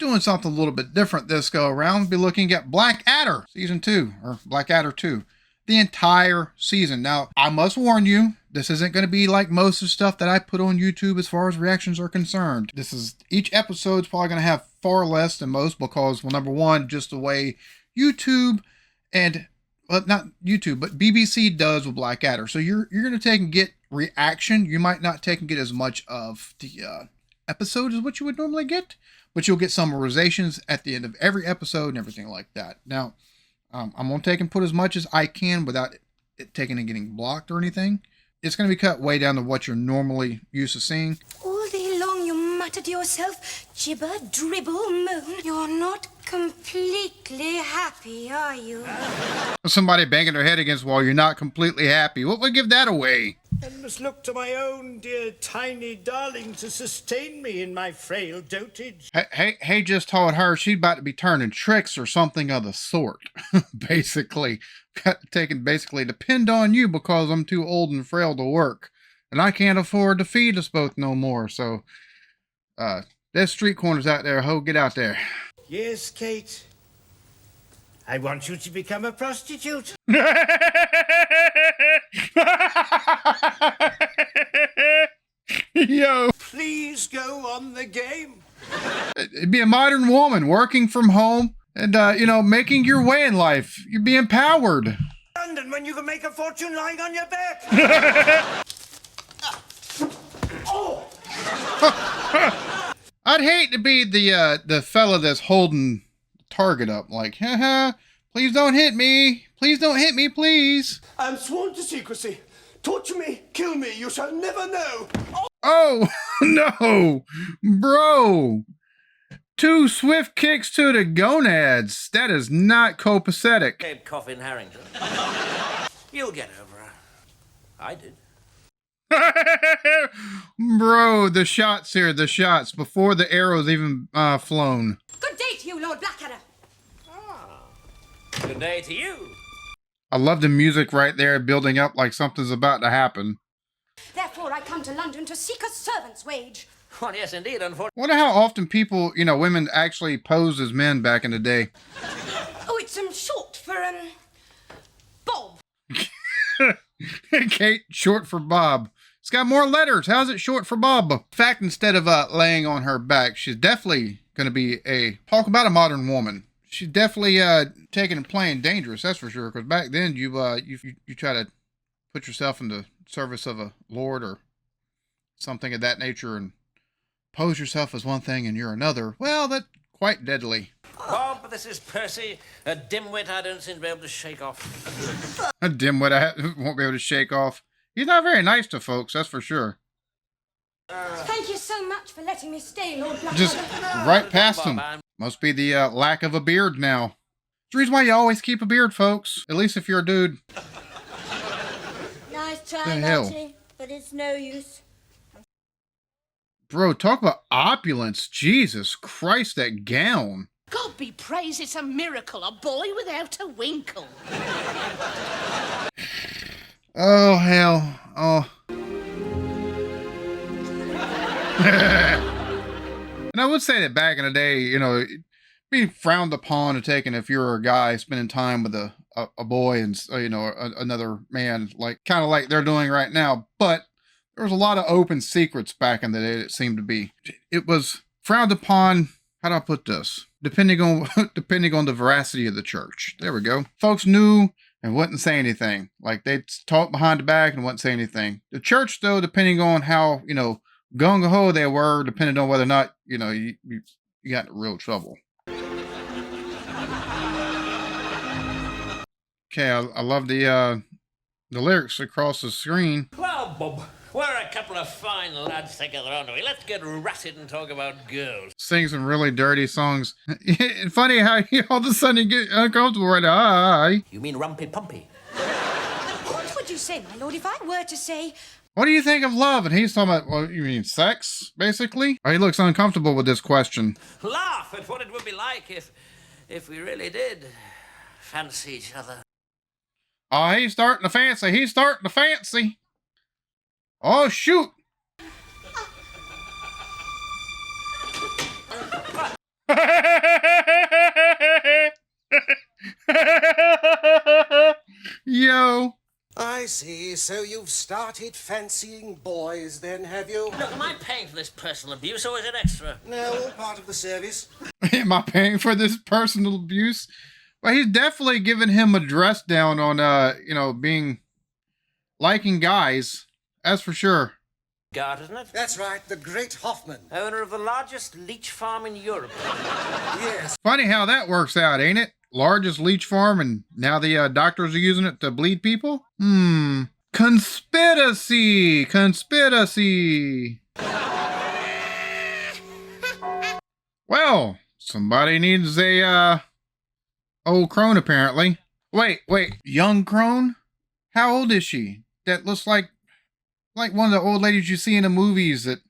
doing something a little bit different this go around. We'll be looking at Blackadder Season 2, or Blackadder 2. The entire season. Now, I must warn you, this isn't going to be like most of the stuff that I put on YouTube as far as reactions are concerned. Each episode's probably going to have far less than most because, well, number one, just the way YouTube and, well, not YouTube, but BBC does with Blackadder. So you're going to take and get reaction. You might not take and get as much of the episode as what you would normally get, but you'll get summarizations at the end of every episode and everything like that. Now, I'm going to take and put as much as I can without it taking and getting blocked or anything. It's going to be cut way down to what you're normally used to seeing. All day long you mutter to yourself, gibber, dribble, moan. You're not completely happy, are you? Somebody banging their head against the wall, you're not completely happy. What would give that away? I must look to my own dear tiny darling to sustain me in my frail dotage. Hey, just told her she's about to be turning tricks or something of the sort. Basically, basically depend on you because I'm too old and frail to work. And I can't afford to feed us both no more. So, there's street corners out there. Ho, get out there. Yes, Kate. I want you to become a prostitute. Yo. Please go on the game. It'd be a modern woman working from home and, making your way in life. You'd be empowered. London when you can make a fortune lying on your back. Oh! I'd hate to be the fella that's holding the target up like, haha, please don't hit me. Please don't hit me, please. I'm sworn to secrecy. Torture me, kill me, you shall never know. Oh, no, bro. 2 swift kicks to the gonads. That is not copacetic. Cape Coffin Harrington. You'll get over her. I did. Bro, the shots here, the shots before the arrows even flown. Good day to you, Lord Blackadder. Good day to you. I love the music right there building up like something's about to happen. Therefore I come to London to seek a servant's wage. Well, yes, indeed, unfortunately. Wonder how often people, women actually posed as men back in the day. Oh, it's short for, Bob. Kate, short for Bob. It's got more letters. How's it short for Bob? In fact, instead of laying on her back, she's definitely going to be talk about a modern woman. She's definitely taking and playing dangerous, that's for sure. Because back then, you try to put yourself in the service of a lord or something of that nature and pose yourself as one thing and you're another. Well, that's quite deadly. Bob, this is Percy, a dimwit I don't seem to be able to shake off. A dimwit I won't be able to shake off. He's not very nice to folks, that's for sure. Thank you so much for letting me stay, Lord Blackadder. Just right past him. Must be the lack of a beard now. It's the reason why you always keep a beard, folks. At least if you're a dude. Nice try, Marty, but it's no use. Bro, talk about opulence. Jesus Christ, that gown. God be praised, it's a miracle. A boy without a winkle. Oh, hell. Oh. And I would say that back in the day, it'd be frowned upon to taking if you're a guy spending time with a boy and, another man, kind of like they're doing right now. But there was a lot of open secrets back in the day, it seemed to be. It was frowned upon, how do I put this? Depending on the veracity of the church. There we go. Folks knew and wouldn't say anything. Like, they'd talk behind the back and wouldn't say anything. The church, though, depending on how, gung-ho they were, depending on whether or not, you got in real trouble. Okay, I love the lyrics across the screen. Well, Bob, we're a couple of fine lads together, aren't we? Let's get ratted and talk about girls. Sing some really dirty songs. It's funny how all of a sudden you get uncomfortable right now. Hi. You mean rumpy pumpy? What would you say, my lord, if I were to say... What do you think of love? And he's talking about, well, you mean sex, basically? Oh, he looks uncomfortable with this question. Laugh at what it would be like if we really did fancy each other. Oh, he's starting to fancy. He's starting to fancy. Oh, shoot. Yo. I see. So you've started fancying boys then, have you? Look, am I paying for this personal abuse or is it extra? No, all part of the service. Am I paying for this personal abuse? Well, he's definitely giving him a dress down on, liking guys. That's for sure. Guard, isn't it? That's right, the great Hoffman. Owner of the largest leech farm in Europe. Yes. Funny how that works out, ain't it? Largest leech farm, and now the doctors are using it to bleed people? Conspiracy! Conspiracy! Well, somebody needs a, old crone, apparently. Wait, young crone? How old is she? That looks like one of the old ladies you see in the movies that...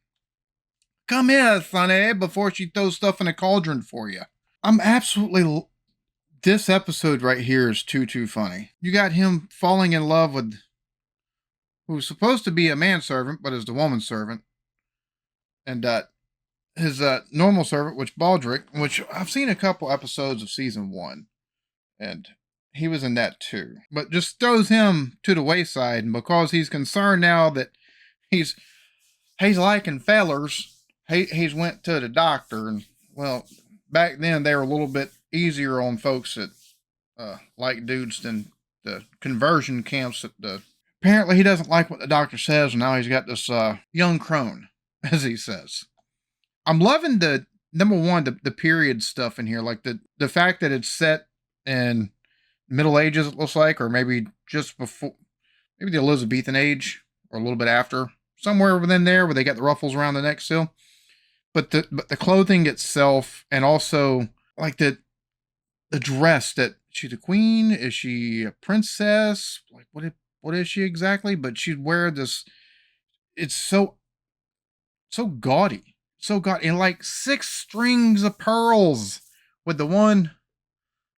Come here, Sonny, before she throws stuff in a cauldron for you. I'm absolutely... This episode right here is too funny. You got him falling in love with who's supposed to be a manservant, but is the woman's servant. And his normal servant, which Baldric, which I've seen a couple episodes of season 1. And he was in that too. But just throws him to the wayside, and because he's concerned now that he's liking fellers, he's went to the doctor. And well, back then they were a little bit easier on folks that like dudes than the conversion camps. Apparently he doesn't like what the doctor says, and now he's got this young crone, as he says. I'm loving the number one, the period stuff in here, like the fact that it's set in Middle Ages, it looks like, or maybe just before, maybe the Elizabethan age, or a little bit after, somewhere within there where they got the ruffles around the neck still. But the clothing itself, and also like the dress, that she's a queen, is she a princess? Like what is she exactly? But she'd wear this, it's so gaudy. So gaudy. And like 6 strings of pearls with the one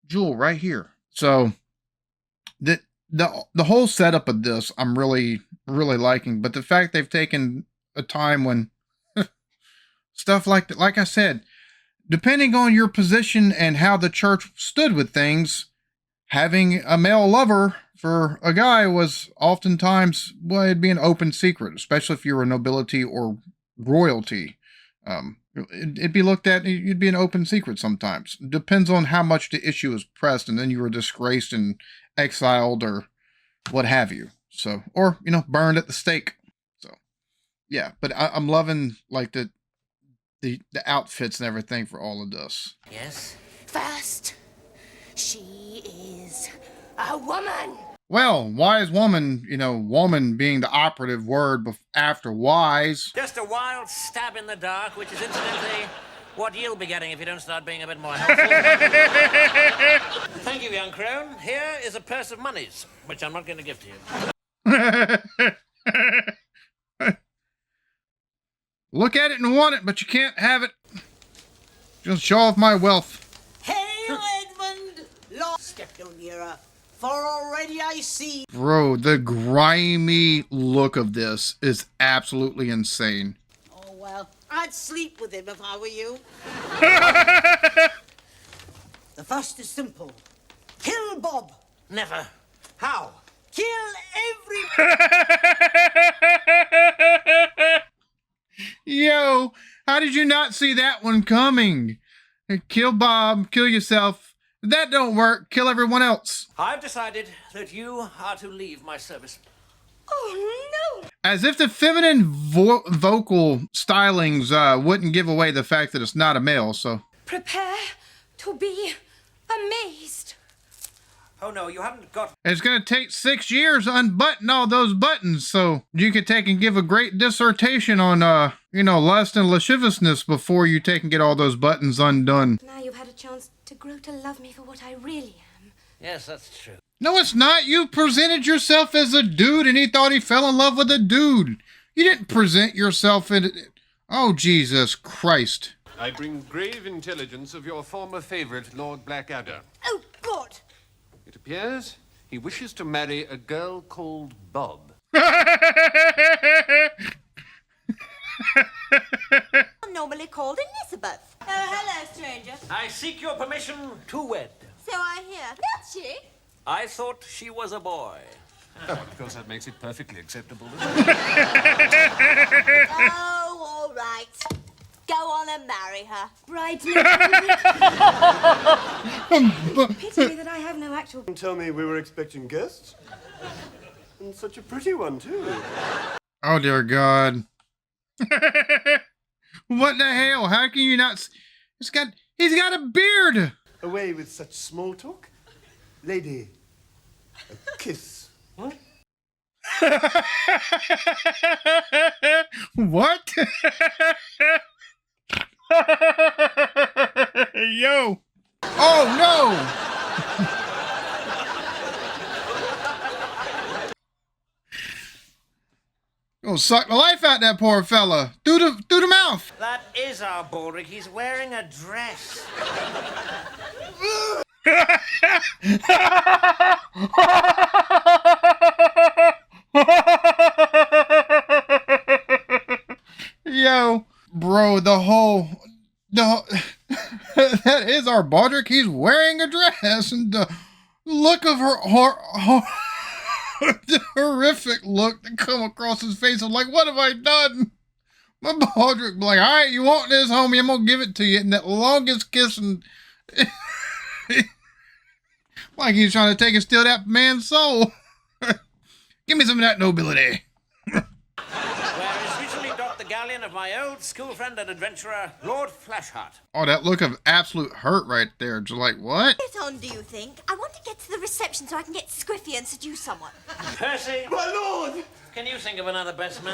jewel right here. So the whole setup of this I'm really liking. But the fact they've taken a time when stuff like that, like I said, depending on your position and how the church stood with things, having a male lover for a guy was oftentimes, well, it'd be an open secret, especially if you were nobility or royalty. It'd be looked at, you'd be an open secret sometimes. Depends on how much the issue is pressed, and then you were disgraced and exiled or what have you. So, or, burned at the stake. So, yeah, but I'm loving, like, the outfits and everything for all of this. Yes? First, she is a woman. Well, wise woman, woman being the operative word after wise. Just a wild stab in the dark, which is incidentally what you'll be getting if you don't start being a bit more helpful. Thank you, young crone. Here is a purse of monies, which I'm not going to give to you. Look at it and want it, but you can't have it. Just show off my wealth. Hail, Edmund! Lord, step no nearer, for already I see. Bro, the grimy look of this is absolutely insane. Oh, well, I'd sleep with him if I were you. The first is simple. Kill Bob. Never. How? Kill every... Yo, how did you not see that one coming? Kill Bob, kill yourself. If that don't work, kill everyone else. I've decided that you are to leave my service. Oh, no. As if the feminine vocal stylings wouldn't give away the fact that it's not a male, so... Prepare to be amazed. Oh, no, you haven't got... It's going to take 6 years to unbutton all those buttons, so you could take and give a great dissertation on, lust and lasciviousness before you take and get all those buttons undone. Now you've had a chance to grow to love me for what I really am. Yes, that's true. No, it's not. You presented yourself as a dude, and he thought he fell in love with a dude. You didn't present yourself in... Oh, Jesus Christ. I bring grave intelligence of your former favorite, Lord Blackadder. Oh, God. It appears he wishes to marry a girl called Bob. normally called Elizabeth. Oh, hello, stranger. I seek your permission to wed. So I hear. Milkshake? I thought she was a boy. Oh, of course, that makes it perfectly acceptable. Oh, all right. Go on and marry her. Bridesmaid. Pity me that I have no actual... Tell me we were expecting guests. And such a pretty one, too. Oh, dear God. What the hell? How can you not... He's got a beard. Away with such small talk. Lady, a kiss. What? Yo. Oh, no. Gonna suck the life out that poor fella. Through the mouth. That is our Baldric. He's wearing a dress. Yo, bro, that is our Baldric. He's wearing a dress, and the look of her the horrific look that come across his face. I'm like, what have I done? My Baldric be like, all right, you want this, homie? I'm gonna give it to you. And that longest kiss, and like he's trying to take and steal that man's soul. Give me some of that nobility. Where is recently docked the galleon of my old school friend and adventurer, Lord Flashheart. Oh, that look of absolute hurt right there. Just like, what? Get on, do you think? I want to get to the reception so I can get squiffy and seduce someone. Percy! My lord! Can you think of another best man?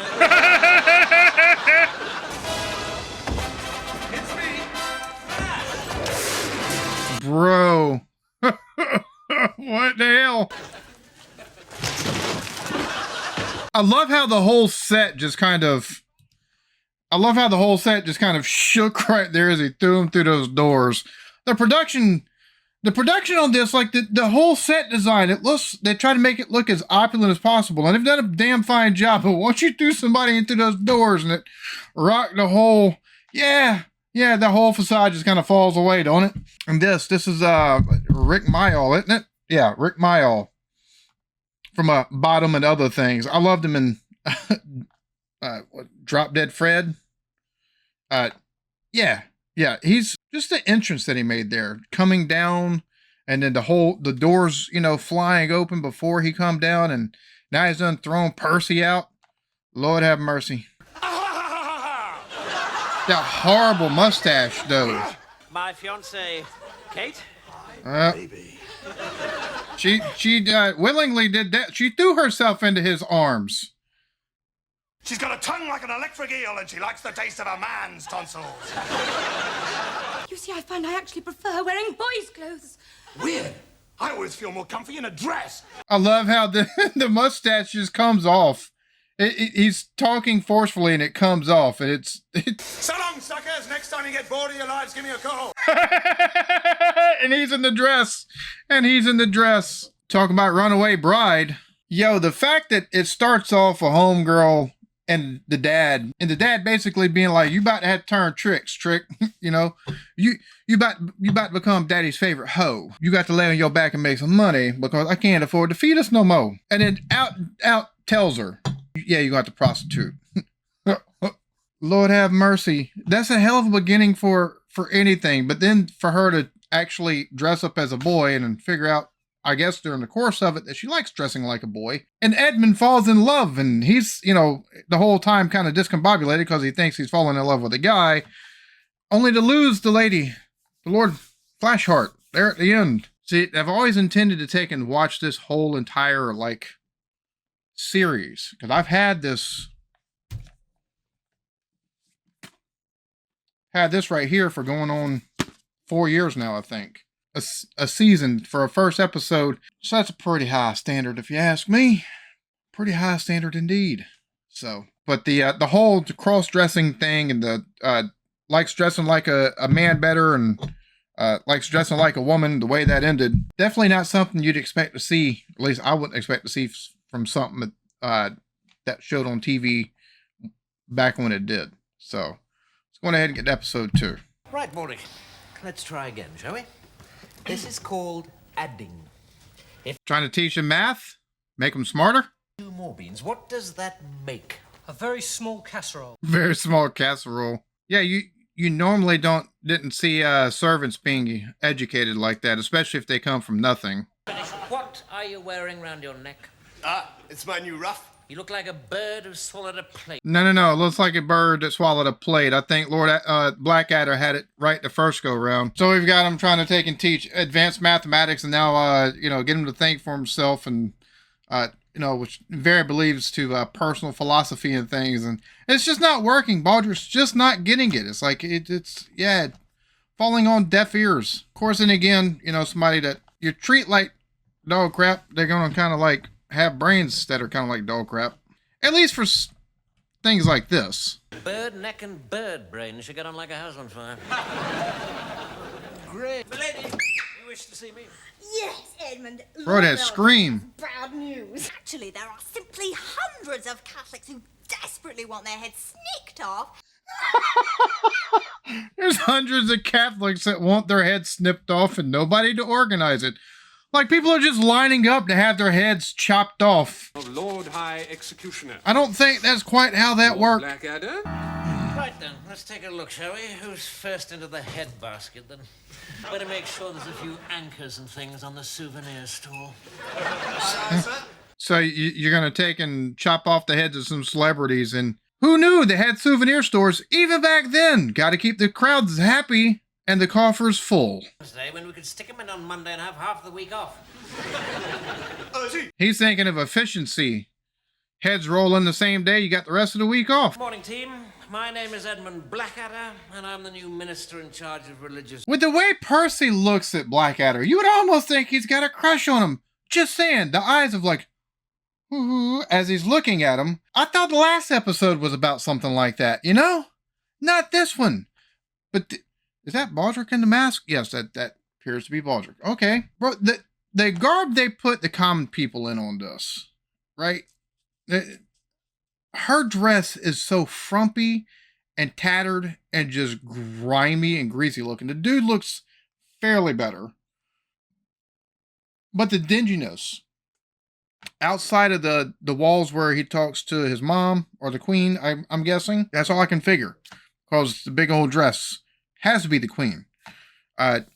It's me! Bro. What the hell? I love how the whole set just kind of shook right there as he threw him through those doors. The production on this, like the whole set design, they try to make it look as opulent as possible. And they've done a damn fine job. But once you threw somebody into those doors and it rocked the whole, the whole facade just kind of falls away, don't it? And this is Rik Mayall, isn't it? Yeah, Rik Mayall from Bottom and Other Things. I loved him in Drop Dead Fred. He's just the entrance that he made there, coming down, and then the doors, flying open before he come down, and now he's done thrown Percy out. Lord have mercy. That horrible mustache, though. My fiancée, Kate? Baby. She willingly did that. She threw herself into his arms. She's got a tongue like an electric eel, and she likes the taste of a man's tonsils. You see, I find I actually prefer wearing boys' clothes. Weird. I always feel more comfy in a dress. I love how the mustache just comes off. He's talking forcefully and it comes off, and it's So long, suckers. Next time you get bored of your lives, give me a call. and he's in the dress. Talking about Runaway Bride. Yo, the fact that it starts off a homegirl and the dad basically being like, you about to have to turn tricks, Trick. You about to become daddy's favorite hoe. You got to lay on your back and make some money because I can't afford to feed us no more. And then out tells her, yeah, you got to prostitute. Lord have mercy. That's a hell of a beginning for anything. But then for her to actually dress up as a boy and then figure out, I guess during the course of it, that she likes dressing like a boy. And Edmund falls in love, and he's, the whole time kind of discombobulated because he thinks he's falling in love with a guy, only to lose the lady, the Lord Flashheart, there at the end. See, I've always intended to take and watch this whole entire, series, because I've had this right here for going on 4 years now, I think. A season for a first episode. So that's a pretty high standard, if you ask me. Pretty high standard indeed. So, but the whole cross-dressing thing and the likes dressing like a man better and likes dressing like a woman, the way that ended, definitely not something you'd expect to see. At least I wouldn't expect to see from something that showed on TV back when it did. So go on ahead and get to episode 2. Right, Morik. Let's try again, shall we? This is called adding. Trying to teach them math? Make them smarter? 2 more beans. What does that make? A very small casserole. Very small casserole. Yeah, you normally didn't see servants being educated like that, especially if they come from nothing. What are you wearing round your neck? It's my new ruff. You look like a bird who swallowed a plate. No. It looks like a bird that swallowed a plate. I think Blackadder had it right the first go round. So we've got him trying to take and teach advanced mathematics, and now get him to think for himself, and which very believes to personal philosophy and things, and it's just not working. Baldrick's just not getting it. It's like it's falling on deaf ears. Of course, and again, somebody that you treat like dog crap, they're gonna kind of like have brains that are kind of like dog crap. At least for things like this. Bird neck and bird brain should get on like a house on fire. Great. Milady, you wish to see me? Yes, Edmund. Bro, that scream. Bad news. Actually, there are simply hundreds of Catholics who desperately want their heads snicked off. There's hundreds of Catholics that want their heads snipped off and nobody to organize it. Like, people are just lining up to have their heads chopped off. Lord High Executioner. I don't think that's quite how that works. Blackadder? Right then, let's take a look, shall we? Who's first into the head basket then? Better make sure there's a few anchors and things on the souvenir stall. So you're going to take and chop off the heads of some celebrities, and who knew they had souvenir stores even back then? Got to keep the crowds happy and the coffers full. When we could stick them in on Monday and have half the week off. He's thinking of efficiency. Heads roll in the same day, you got the rest of the week off. Morning, team. My name is Edmund Blackadder, and I'm the new minister in charge of religious... With the way Percy looks at Blackadder, you would almost think he's got a crush on him. Just saying, the eyes of like, ooh, as he's looking at him. I thought the last episode was about something like that, Not this one. But is that Baldrick in the mask? Yes, that appears to be Baldrick. Okay. Bro, the garb they put the common people in on this, right? Her dress is so frumpy and tattered and just grimy and greasy looking. The dude looks fairly better. But the dinginess outside of the walls where he talks to his mom or the queen, I'm guessing, that's all I can figure. Because the big old dress has to be the queen.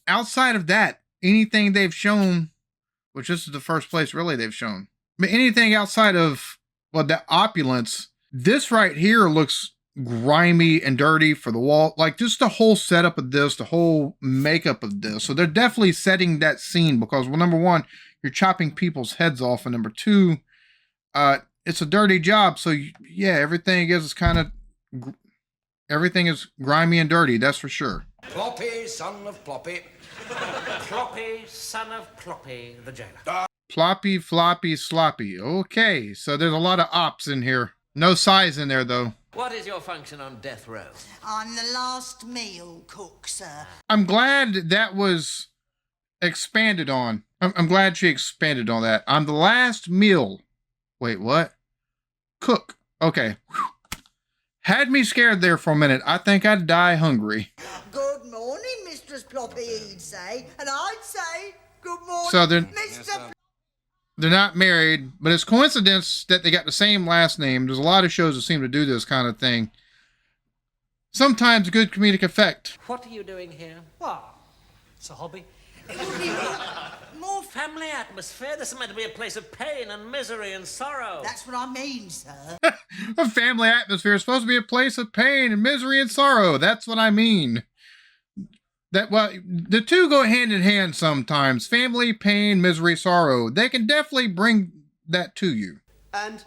Outside of that, anything they've shown, which this is the first place really they've shown, but anything outside of, the opulence, this right here looks grimy and dirty for the wall. Like, just the whole setup of this, the whole makeup of this. So they're definitely setting that scene because, well, number one, you're chopping people's heads off, and number two, it's a dirty job. So everything is everything is grimy and dirty. That's for sure. Ploppy, son of Ploppy. Ploppy, son of Ploppy, the jailer. Ploppy, floppy, sloppy. Okay, so there's a lot of ops in here. No size in there, though. What is your function on death row? I'm the last meal cook, sir. I'm glad that was expanded on. I'm glad she expanded on that. I'm the last meal. Wait, what? Cook. Okay. Whew. Had me scared there for a minute. I think I'd die hungry. Good morning, Mistress Ploppy, he'd say. And I'd say, good morning, So Mr. they're not married, but it's coincidence that they got the same last name. There's a lot of shows that seem to do this kind of thing. Sometimes good comedic effect. What are you doing here? Well, it's a hobby. More family atmosphere. This is meant to be a place of pain and misery and sorrow. That's what I mean, sir. A family atmosphere is supposed to be a place of pain and misery and sorrow. That's what I mean. The two go hand in hand sometimes. Family, pain, misery, sorrow. They can definitely bring that to you. And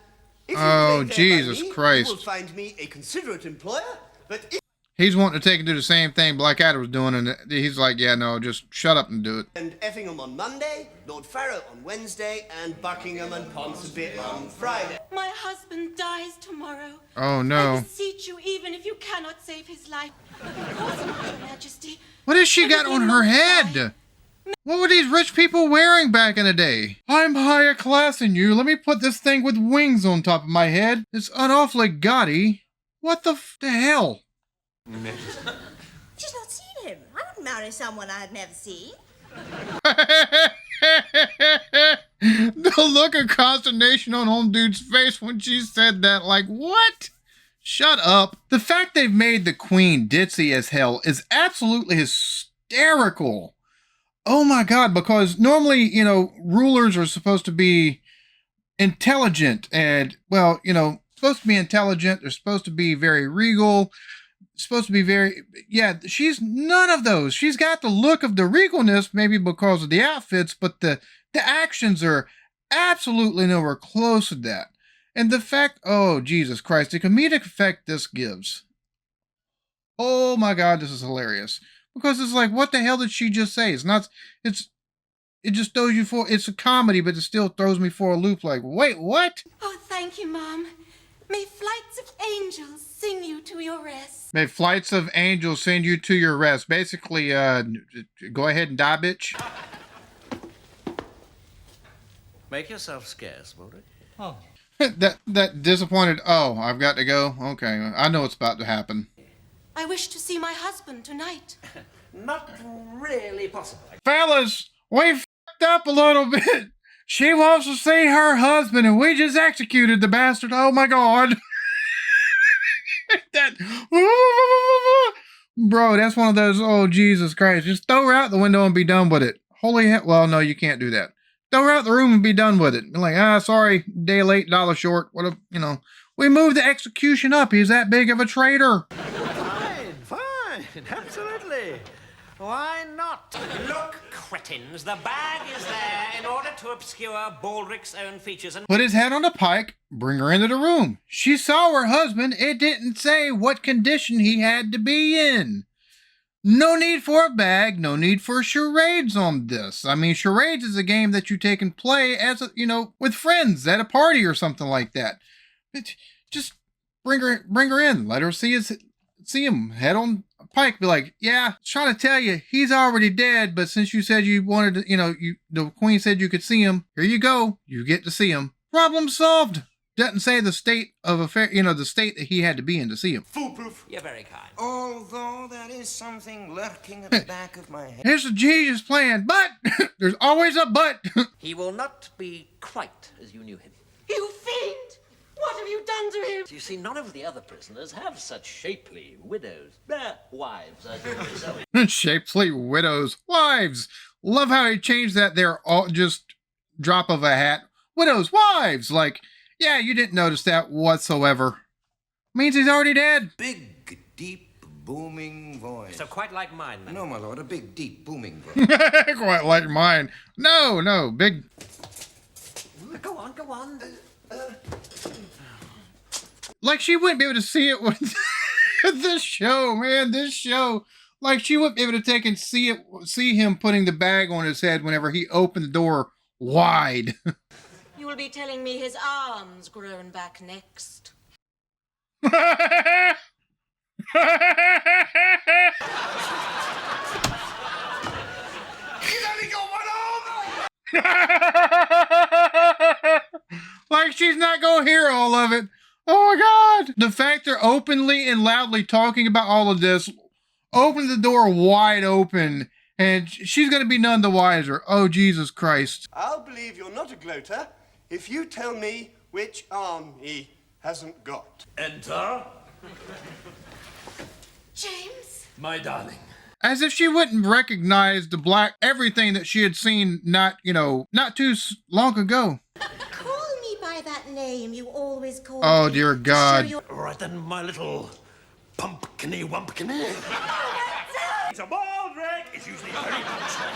if you Oh, play fair by Jesus me, Christ. you will find me a considerate employer, but if He's wanting to take and do the same thing Blackadder was doing, and he's like, yeah, no, just shut up and do it. and Effingham on Monday, Lord Farrow on Wednesday, and Buckingham and Ponsonby on Friday. My husband dies tomorrow. Oh, I no. beseech you, even if you cannot save his life. Because, Your Majesty, What has she got on her head? What were these rich people wearing back in the day? I'm higher class than you. Let me put this thing with wings on top of my head. It's unawfully gaudy. What the hell? She's not seen him. I wouldn't marry someone I had never seen. The look of consternation on old dude's face when she said that, like, what? Shut up. The fact they've made the queen ditzy as hell is absolutely hysterical. Oh my God, because normally, you know, rulers are supposed to be intelligent and, well, you know, supposed to be intelligent. They're supposed to be very regal. Supposed to be very, yeah, she's none of those. She's got the look of the regalness, maybe because of the outfits, but the actions are absolutely nowhere close to that. And the fact, oh, Jesus Christ, the comedic effect this gives. Oh my God, this is hilarious. Because it's like, what the hell did she just say? It's not, it just throws you for, it's a comedy, but it still throws me for a loop like, wait, what? Oh, thank you, Mom. May flights of angels sing you to your rest. May flights of angels send you to your rest. Basically, go ahead and die, bitch. Make yourself scarce, Baldric. Oh. that disappointed, oh, I've got to go? Okay, I know what's about to happen. I wish to see my husband tonight. Not really possible. Fellas, we f***ed up a little bit. She wants to see her husband, and we just executed the bastard. Oh my God. Bro, that's one of those, oh, Jesus Christ. Just throw her out the window and be done with it. Holy hell. Well, no, you can't do that. Throw her out the room and be done with it. Be like, sorry, day late, dollar short. What a, you know, we moved the execution up. He's that big of a traitor. Fine, absolutely. Why not? Look, cretins, the bag is there in order to obscure Baldric's own features and... Put his head on a pike, bring her into the room. She saw her husband. It didn't say what condition he had to be in. No need for a bag, no need for charades on this. I mean, charades is a game that you take and play as, a, you know, with friends at a party or something like that. Just bring her in. Let her see him. Head on pike. Be like, yeah, trying to tell you, he's already dead, but since you said you wanted to, you know, the queen said you could see him. Here you go. You get to see him. Problem solved. Doesn't say the state of affair, you know, the state that he had to be in to see him. Foolproof. You're very kind. Although there is something lurking at the back of my head. Here's the genius plan, but there's always a but. He will not be quite as you knew him. You fiend! What have you done to him? You see, none of the other prisoners have such shapely widows. Wives, I think. Shapely widows' wives. Love how he changed that there, all just drop of a hat. Widows' wives. Like, yeah, you didn't notice that whatsoever. Means he's already dead. Big, deep, booming voice. So quite like mine, then. No, my lord, a big, deep, booming voice. Quite like mine. No, big. Go on. Like she wouldn't be able to see it with this show, man. This show. Like she wouldn't be able to take and see him putting the bag on his head whenever he opened the door wide. You will be telling me his arms grown back next. He's only got one arm! Like she's not gonna hear all of it. Oh my God. The fact they're openly and loudly talking about all of this, open the door wide open, and she's gonna be none the wiser. Oh, Jesus Christ. I'll believe you're not a gloater if you tell me which arm he hasn't got. Enter. James? My darling. As if she wouldn't recognize everything that she had seen not too long ago. Call me by that name you always call Oh, me. dear God. All right then, my little pumpkiny wumpkiny. It's a Baldric. It's usually very punctual.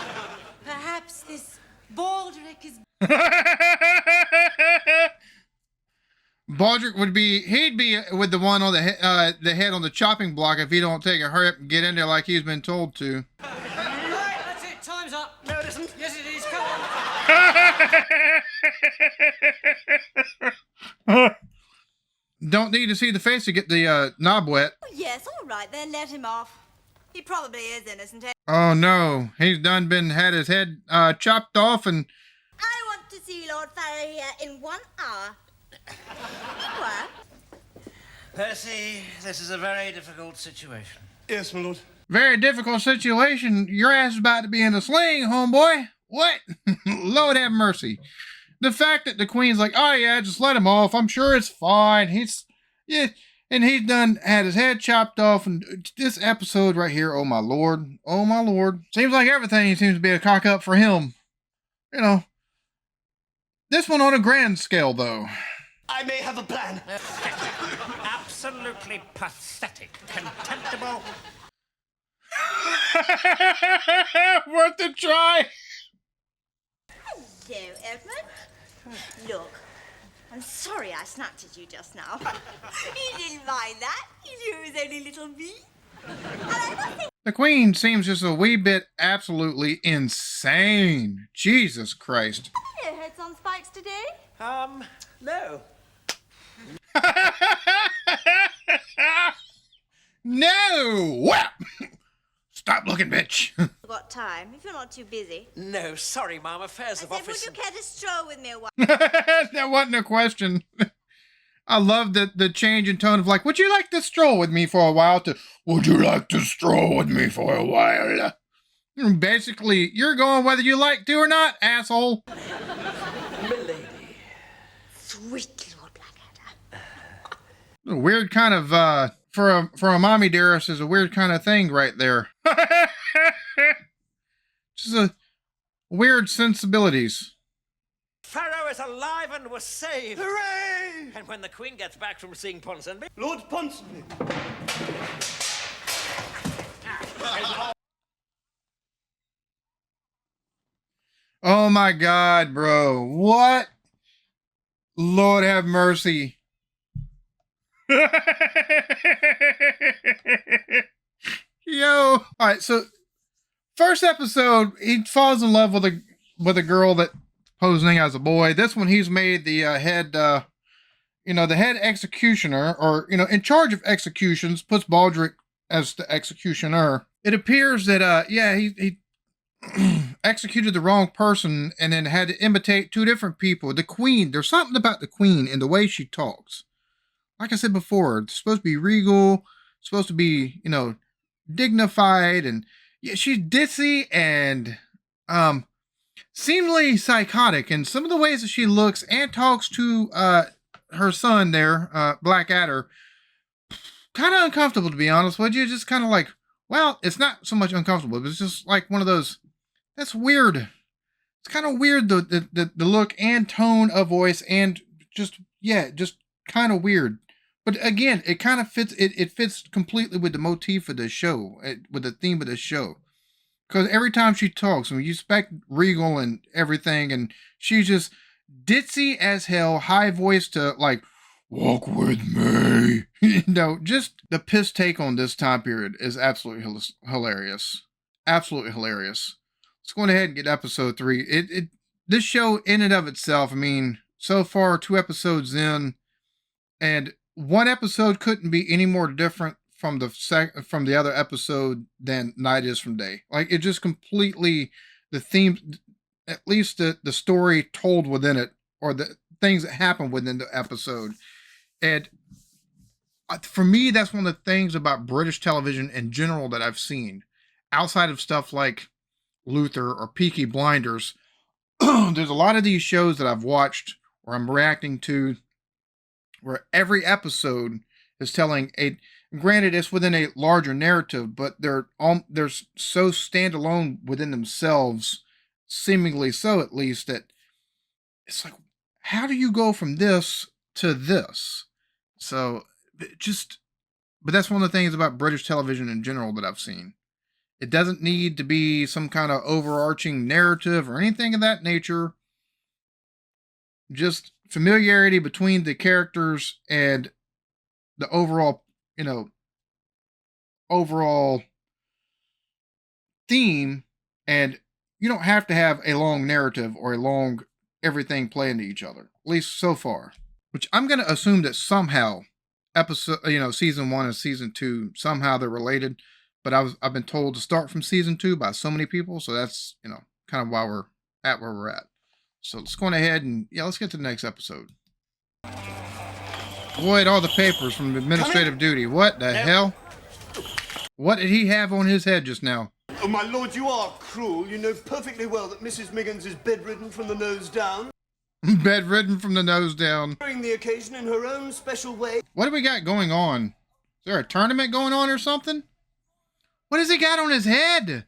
Perhaps this Baldric is... Baldric he'd be with the one on the head on the chopping block if he don't take a hurry up and get in there like he's been told to. Right, that's it. Time's up. No, it isn't. Yes, it is. Come on. Don't need to see the face to get the knob wet. Oh, yes, all right, then let him off. He probably is innocent. Oh no, he's had his head chopped off and... I want to see Lord Farrow here in 1 hour. What? Percy, this is a very difficult situation. Yes, my lord. Very difficult situation. Your ass is about to be in a sling, homeboy. What? Lord have mercy. The fact that the queen's like, oh yeah, just let him off. I'm sure it's fine. Yeah, and he's done had his head chopped off. And this episode right here, oh my lord, oh my lord. Seems like everything seems to be a cock up for him. You know, this one on a grand scale though. I may have a plan. Absolutely pathetic, contemptible. Worth a try. Hello, Edmund. Look, I'm sorry I snapped at you just now. You didn't mind that. You knew it was only little me. And I must say, The queen seems just a wee bit absolutely insane. Jesus Christ. your head's on spikes today. No. No! Whap! Stop looking, bitch. I've got time, if you're not too busy. No, sorry, Ma'am. Affairs of I said, office. would you care to stroll with me a while? That wasn't a question. I love the change in tone of like, would you like to stroll with me for a while to, would you like to stroll with me for a while? Basically, you're going whether you like to or not, asshole. Milady. Sweet Lord Blackadder. A weird kind of, for a mommy dearest is a weird kind of thing right there. Just a weird sensibilities. Pharaoh is alive and was saved. Hooray! And when the Queen gets back from seeing Ponsonby... Lord Ponsonby. Oh my God, bro. What? Lord have mercy. Yo. All right, so first episode, he falls in love with a girl that posing as a boy. This one, he's made the head the head executioner, or in charge of executions, puts Baldric as the executioner. It appears that he executed the wrong person and then had to imitate two different people. The queen, there's something about the queen and the way she talks. Like I said before, it's supposed to be regal, supposed to be, dignified, and yeah, she's ditzy and seemingly psychotic in some of the ways that she looks and talks to her son there, Blackadder. Kind of uncomfortable, to be honest with you. Just kind of like, well, it's not so much uncomfortable, but it's just like one of those, that's weird. It's kind of weird, the look and tone of voice, and just kind of weird. But again, it kind of fits, it fits completely with the motif of the show, with the theme of the show. Because every time she talks, I mean, you expect regal and everything, and she's just ditzy as hell, high voice to like, walk with me. Just the piss take on this time period is absolutely hilarious. Absolutely hilarious. Let's go ahead and get episode 3. This show in and of itself, I mean, so far 2 episodes in, and one episode couldn't be any more different from the other episode than night is from day. Like, it just completely, the theme, at least the story told within it, or the things that happen within the episode. And for me, that's one of the things about British television in general that I've seen. Outside of stuff like Luther or Peaky Blinders, there's a lot of these shows that I've watched or I'm reacting to where every episode is telling granted it's within a larger narrative, but they're so standalone within themselves, seemingly so at least, that it's like, how do you go from this to this? So but that's one of the things about British television in general that I've seen. It doesn't need to be some kind of overarching narrative or anything of that nature. Just familiarity between the characters and the overall theme, and you don't have to have a long narrative or a long everything playing to each other, at least so far. Which I'm going to assume that somehow season 1 and season 2, somehow they're related. But I've been told to start from season 2 by so many people, so that's kind of why we're at where we're at. So let's go ahead and let's get to the next episode. Void all the papers from administrative duty. What the hell? What did he have on his head just now? Oh, my lord, you are cruel. You know perfectly well that Mrs. Miggins is bedridden from the nose down. Bedridden from the nose down. During the occasion in her own special way. What do we got going on? Is there a tournament going on or something? What has he got on his head?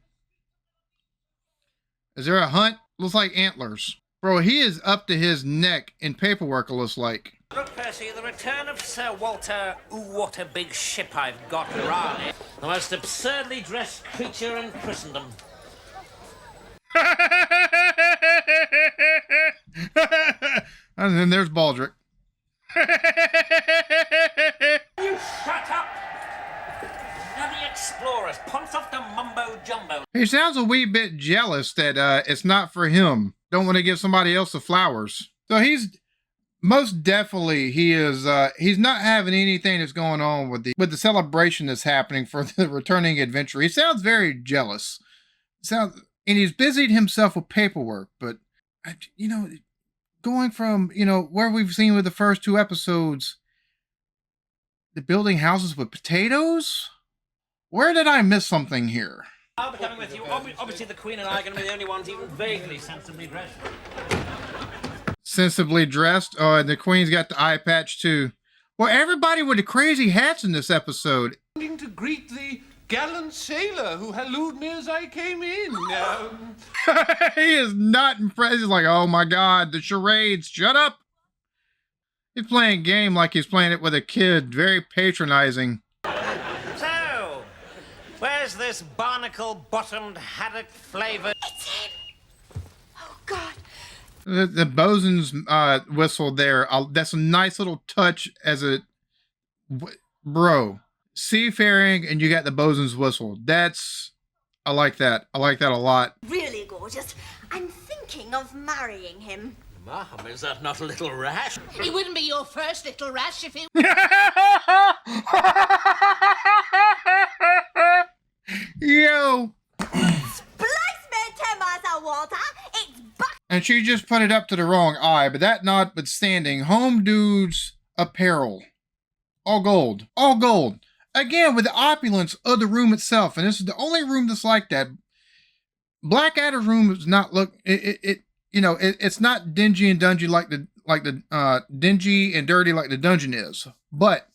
Is there a hunt? Looks like antlers. Bro, he is up to his neck in paperwork, it looks like. Look, Percy, the return of Sir Walter, ooh, what a big ship I've got, Raleigh. The most absurdly dressed creature in Christendom. And then there's Baldric. You shut up! Now the explorers, punch off the mumbo jumbo. He sounds a wee bit jealous that it's not for him. Don't want to give somebody else the flowers. So he's most definitely he's not having anything that's going on with the celebration that's happening for the returning adventurer. He sounds very jealous. And he's busied himself with paperwork, but you know, going from, you know, where we've seen with the first 2 episodes, the building houses with potatoes? Where did I miss something here? I'll be coming with you. Obviously, the Queen and I are going to be the only ones even vaguely sensibly dressed. Sensibly dressed? Oh, and the Queen's got the eye patch too. Well, everybody with the crazy hats in this episode. To greet the gallant sailor who hallooed me as I came in. He is not impressed. He's like, oh my God, the charades, shut up. He's playing a game like he's playing it with a kid. Very patronizing. So, where's this barnacle-bottomed, haddock-flavored... It's him! Oh, God. The bosun's whistle there, that's a nice little touch as a... Bro, seafaring and you got the bosun's whistle. I like that. I like that a lot. Really gorgeous. I'm thinking of marrying him. Mom, is that not a little rash? It wouldn't be your first little rash if it... Yo! Splice me timber, Sir Walter. It's buck. And she just put it up to the wrong eye, but that notwithstanding, Home Dude's apparel. All gold. All gold. Again, with the opulence of the room itself. And this is the only room that's like that. Blackadder's room does not look... It's not dingy and dungy like the dingy and dirty like the dungeon is. But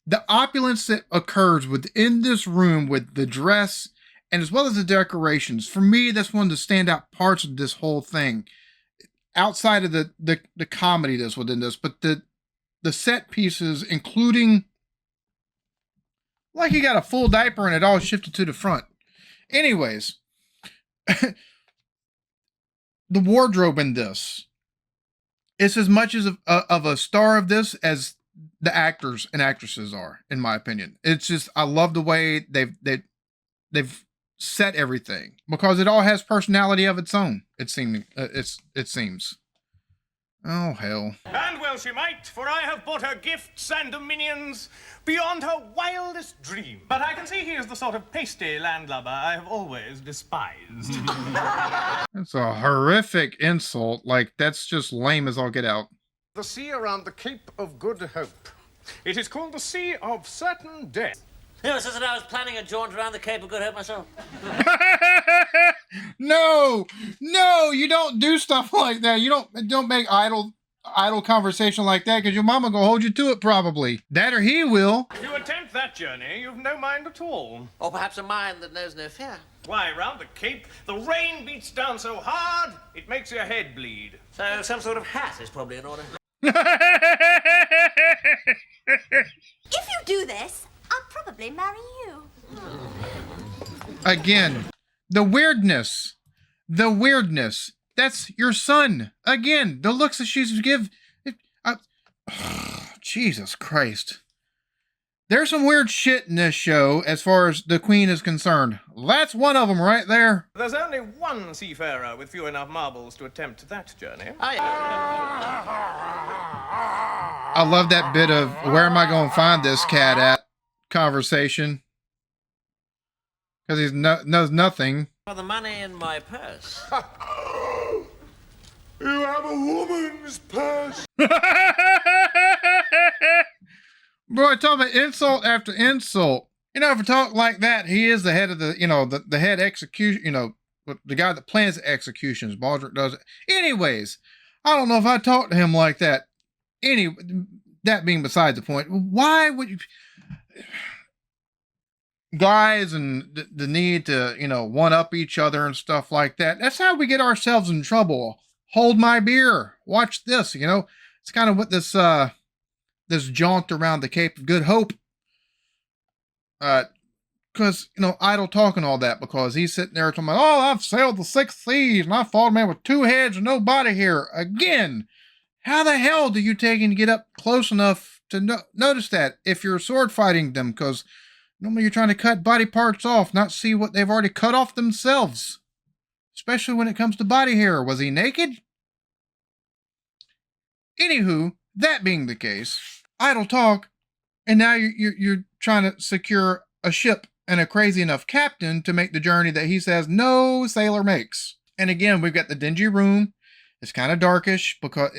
the opulence that occurs within this room with the dress and as well as the decorations, for me, that's one of the standout parts of this whole thing. Outside of the comedy that's within this, but the set pieces, including like he got a full diaper and it all shifted to the front. Anyways, the wardrobe in this, it's as much as of a star of this as the actors and actresses are, in my opinion. It's just, I love the way they've set everything because it all has personality of its own. It seems. Oh, hell. And well she might, for I have bought her gifts and dominions beyond her wildest dream. But I can see he is the sort of pasty landlubber I have always despised. That's a horrific insult. Like, that's just lame as all get out. The sea around the Cape of Good Hope. It is called the Sea of Certain Death. No, it's just that I was planning a jaunt around the Cape of Good Hope myself. No, you don't do stuff like that. You don't make idle conversation like that because your mama gonna hold you to it probably. That or he will. If you attempt that journey, you've no mind at all. Or perhaps a mind that knows no fear. Why, round the Cape, the rain beats down so hard, it makes your head bleed. So some sort of hat is probably in order. If you do this, I'll probably marry you. Again, the weirdness. That's your son. Again, the looks that she's Jesus Christ. There's some weird shit in this show as far as the Queen is concerned. That's one of them right there. There's only one seafarer with few enough marbles to attempt that journey. I love that bit of where am I going to find this cat at conversation. Because he knows nothing. For the money in my purse. You have a woman's purse. Boy, talk about insult after insult. You know, if we talk like that, he is the head of the, you know, the head execution, you know, the guy that plans the executions. Baldric does it. Anyways, I don't know if I talked to him like that. That being beside the point, why would you... Guys and the need to, you know, one-up each other and stuff like that. That's how we get ourselves in trouble. Hold my beer. Watch this, you know. It's kind of what this jaunt around the Cape of Good Hope. Because, you know, idle talk and all that, because he's sitting there talking about, oh, I've sailed the 6 seas and I fought a man with 2 heads and no body here. Again, how the hell do you take and get up close enough to notice that if you're sword fighting them? Because normally you're trying to cut body parts off, not see what they've already cut off themselves. Especially when it comes to body hair. Was he naked? Anywho, that being the case, idle talk, and now you're trying to secure a ship and a crazy enough captain to make the journey that he says no sailor makes. And again, we've got the dingy room. It's kind of darkish because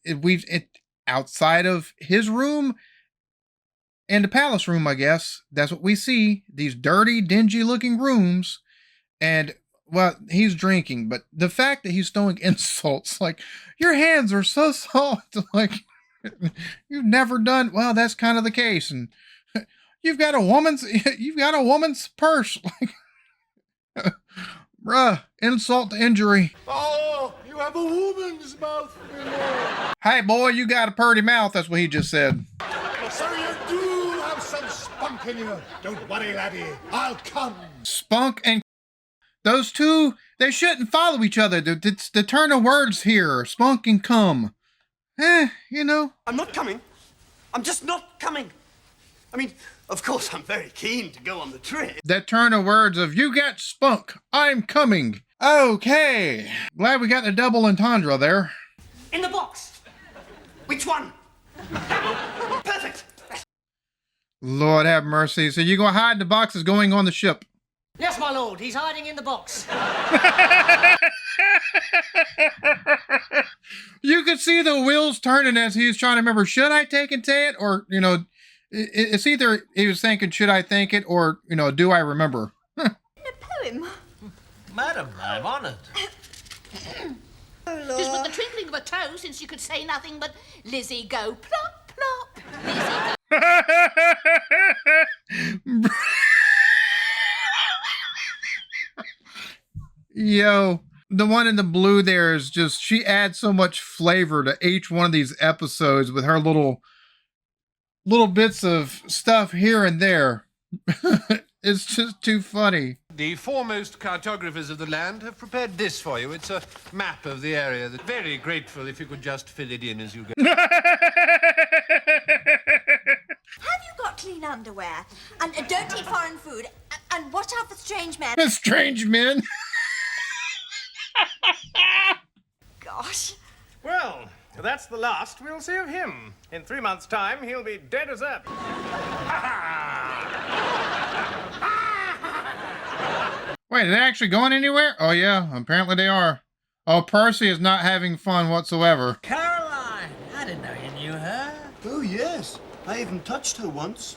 it outside of his room and the palace room, I guess. That's what we see. These dirty, dingy looking rooms. And, well, he's drinking. But the fact that he's throwing insults, like, your hands are so soft. Like, you've never done... Well, that's kind of the case. And you've got a woman's purse. Like, bruh, insult to injury. Oh, you have a woman's mouth, my lord. Hey, boy, you got a purty mouth. That's what he just said. So you do have some spunk in you. Don't worry, laddie. I'll come. Spunk and... Those two, they shouldn't follow each other. It's the turn of words here. Spunk and cum. You know. I'm not coming. I'm just not coming. I mean, of course, I'm very keen to go on the trip. That turn of words of, you got spunk, I'm coming. Okay. Glad we got the double entendre there. In the box. Which one? Perfect. Lord have mercy. So you're going to hide the boxes going on the ship? Yes, my lord. He's hiding in the box. You could see the wheels turning as he's trying to remember, should I take and say it? Or, you know, it's either he was thinking, should I think it? Or, you know, do I remember? A poem. Madam, I'm honored. Just with the twinkling of a toe, since you could say nothing but Lizzie go plop, plop. Lizzie go... Yo, the one in the blue there is just, she adds so much flavor to each one of these episodes with her little bits of stuff here and there. It's just too funny. The foremost cartographers of the land have prepared this for you. It's a map of the area. Very grateful if you could just fill it in as you go. Have you got clean underwear? And don't eat foreign food. And watch out for strange men. Strange men? Gosh. Well, that's the last we'll see of him. In 3 months' time, he'll be dead as that. Wait, are they actually going anywhere? Oh, yeah, apparently they are. Oh, Percy is not having fun whatsoever. Caroline! I didn't know you knew her. Oh, yes. I even touched her once.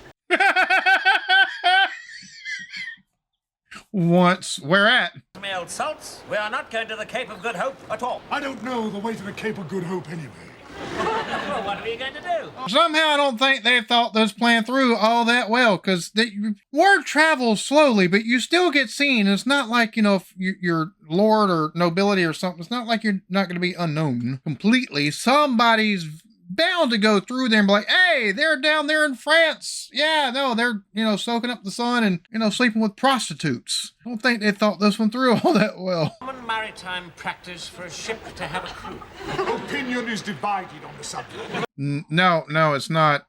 Once. Where at? My old salts, we are not going to the Cape of Good Hope at all. I don't know the way to the Cape of Good Hope anyway. Well, what are you going to do? Somehow I don't think they thought this plan through all that well, because word travels slowly, but you still get seen. It's not like, you know, if you're lord or nobility or something, it's not like you're not going to be unknown completely. Somebody's bound to go through there and be like, hey, they're down there in France. Yeah, no, they're, you know, soaking up the sun and, you know, sleeping with prostitutes. I don't think they thought this one through all that well. Common maritime practice for a ship to have a crew. Opinion is divided on the subject. No, it's not.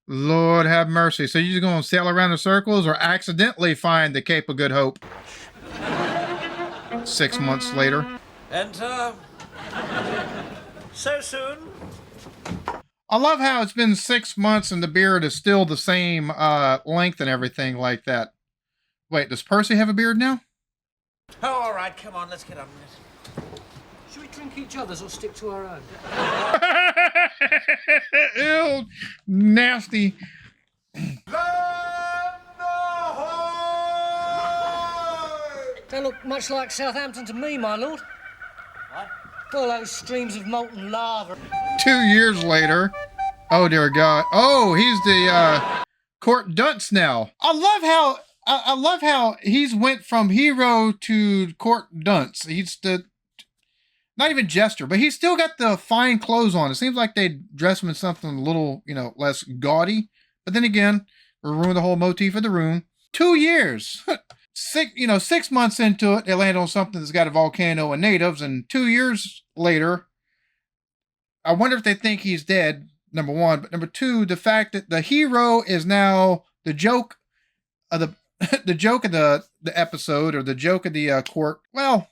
Lord have mercy. So you're just going to sail around in circles or accidentally find the Cape of Good Hope? 6 months later. Enter. So soon. I love how it's been 6 months and the beard is still the same length and everything like that. Wait, does Percy have a beard now? Oh, all right, come on, let's get on with it. Should we drink each other's or stick to our own? Ew, nasty. Don't look much like Southampton to me, my lord. What? All those streams of molten lava. 2 years later. Oh, dear God. Oh, he's the court dunce now. I love how he's went from hero to court dunce. He's the not even jester, but he's still got the fine clothes on. It seems like they dress him in something a little, less gaudy. But then again, we ruined the whole motif of the room. 2 years. 6 months into it, they land on something that's got a volcano and natives, and 2 years later, I wonder if they think he's dead, number one, but number two, the fact that the hero is now the joke of the joke of the episode, or the joke of the court. Well,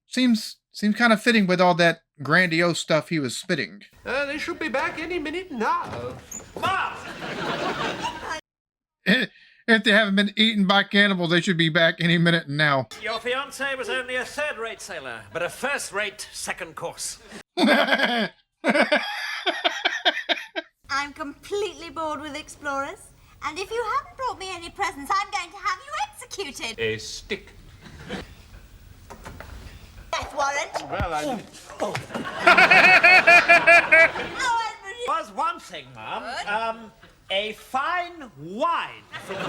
seems kind of fitting with all that grandiose stuff he was spitting. They should be back any minute now. Mom! If they haven't been eaten by cannibals, they should be back any minute now. Your fiancé was only a third-rate sailor, but a first-rate second course. I'm completely bored with explorers, and if you haven't brought me any presents, I'm going to have you executed. A stick. Death warrant. Well, Was one thing, Mum. A fine wine from the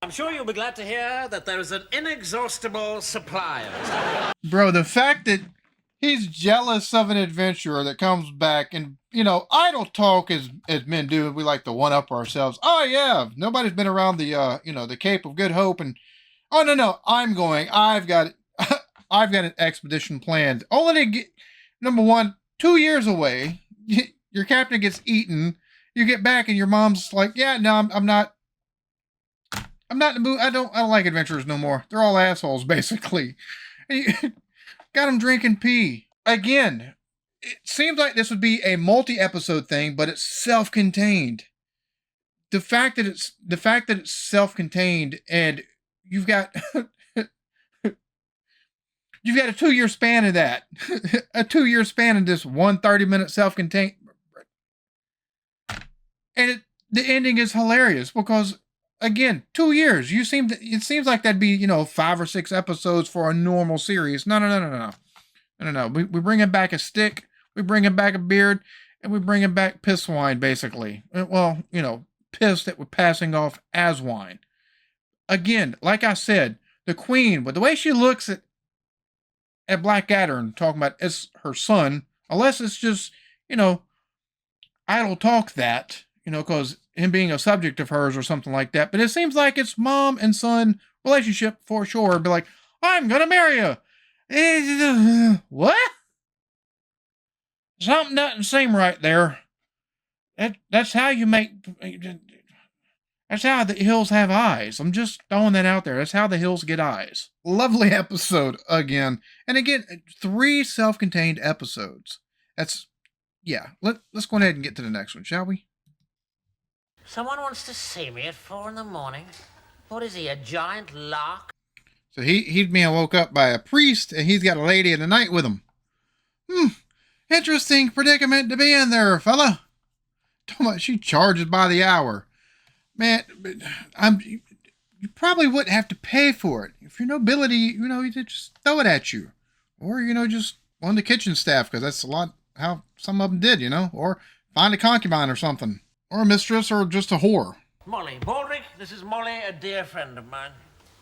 I'm sure you'll be glad to hear that there is an inexhaustible supply of it. Bro, the fact that he's jealous of an adventurer that comes back and, idle talk as men do. We like to one-up ourselves. Oh, yeah, nobody's been around the, the Cape of Good Hope. And, oh, no, I'm going. I've got an expedition planned. Only to get, number one, 2 years away. Your captain gets eaten. You get back and your mom's like, yeah, no, I'm not in the mood. I don't like adventurers no more. They're all assholes, basically. And you got them drinking pee. Again, it seems like this would be a multi-episode thing, but it's self-contained. The fact that it's self-contained, and you've got a 2-year span of that. A 2-year span of this 1 30-minute self-contained. And the ending is hilarious because, again, 2 years. It seems like that'd be, 5 or 6 episodes for a normal series. No. We bring him back a stick, we bring him back a beard, and we bring him back piss wine, basically. Well, piss that we're passing off as wine. Again, like I said, the queen, but the way she looks at Blackadder and talking about it's her son, unless it's just, idle talk that, because him being a subject of hers or something like that. But it seems like it's mom and son relationship for sure. Be like, I'm going to marry you. What? Something doesn't seem right there. That's how you make... That's how the hills have eyes. I'm just throwing that out there. That's how the hills get eyes. Lovely episode again. And again, 3 self-contained episodes. Yeah. Let's go ahead and get to the next one, shall we? Someone wants to see me at 4 in the morning. What is he, a giant lark? So he's being woke up by a priest, and he's got a lady in the night with him. Interesting predicament to be in there, fella. Talking about she charges by the hour. Man, you probably wouldn't have to pay for it. If you're nobility, you just throw it at you. Or, just one of the kitchen staff, because that's a lot how some of them did, or find a concubine or something. Or a mistress, or just a whore. Molly, Baldric, this is Molly, a dear friend of mine.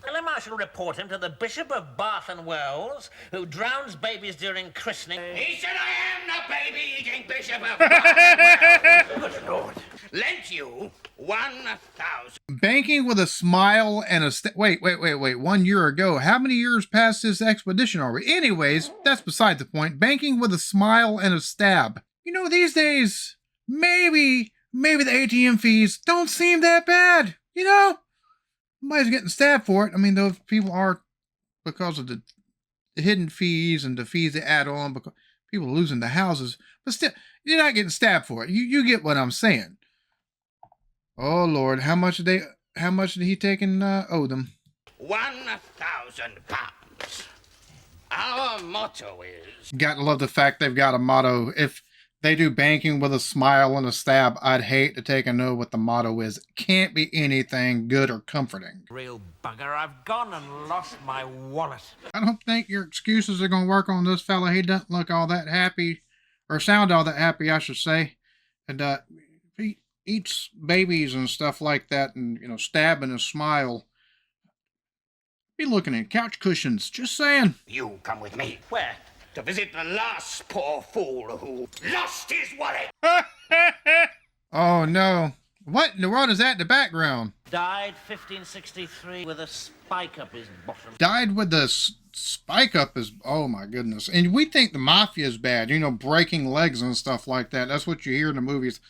Tell him I shall report him to the Bishop of Bath and Wells, who drowns babies during christening. He said I am the baby-eating Bishop of Bath. Good Lord. Lent you 1,000. Banking with a smile and a... Wait. 1 year ago. How many years past this expedition are we? Anyways, that's beside the point. Banking with a smile and a stab. These days, maybe the ATM fees don't seem that bad. Nobody's getting stabbed for it. I mean, those people are, because of the hidden fees and the fees they add on, because people are losing their houses. But still, you're not getting stabbed for it. You get what I'm saying. Oh Lord, how much did he take and owe them? 1,000 pounds. Our motto is... Gotta love the fact they've got a motto. If They do banking with a smile and a stab. I'd hate to take a note what the motto is. It can't be anything good or comforting. Real bugger, I've gone and lost my wallet. I don't think your excuses are going to work on this fella. He doesn't look all that happy, or sound all that happy, I should say. And he eats babies and stuff like that, and, you know, stabbing his smile. Be looking at couch cushions, just saying. You come with me. Where? To visit the last poor fool who lost his wallet. Oh, no. What in the world is that in the background? Died 1563 with a spike up his bottom. Died with the spike up his... Oh, my goodness. And we think the mafia is bad, you know, breaking legs and stuff like that. That's what you hear in the movies.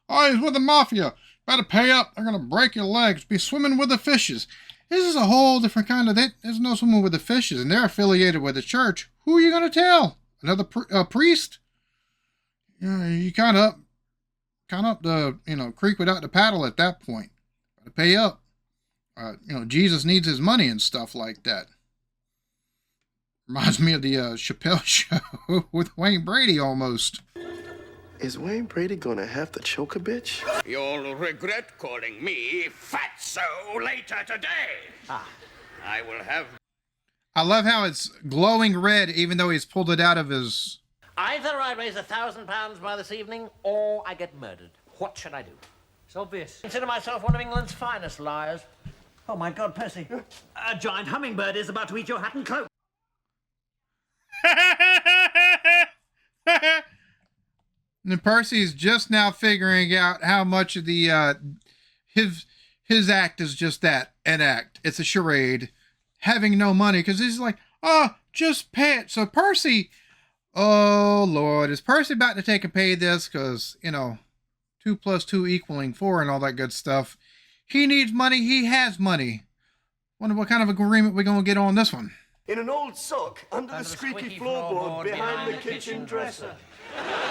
Oh, he's with the mafia. Better pay up. They're going to break your legs. Be swimming with the fishes. This is a whole different kind of... There's no swimming with the fishes, and they're affiliated with the church. Who are you going to tell? Another priest? Yeah, you kind of up the, you know, creek without the paddle at that point. Gotta pay up. You know, Jesus needs his money and stuff like that. Reminds me of the Chappelle show with Wayne Brady almost. Is Wayne Brady gonna have to choke a bitch? You'll regret calling me fatso later today. I will have... I love how it's glowing red even though he's pulled it out of his... Either I raise £1,000 by this evening, or I get murdered. What should I do? It's obvious. Consider myself one of England's finest liars. Oh, my God, Percy. A giant hummingbird is about to eat your hat and cloak. And Percy's just now figuring out how much of the his act is just that, an act. It's a charade. Having no money, because he's like, oh, just pay it. So Percy, oh Lord, is Percy about to take and pay this? Because, you know, 2 + 2 = 4 and all that good stuff. He needs money. He has money. Wonder what kind of agreement we're going to get on this one. In an old sock, under the squeaky floorboard, behind the kitchen dresser.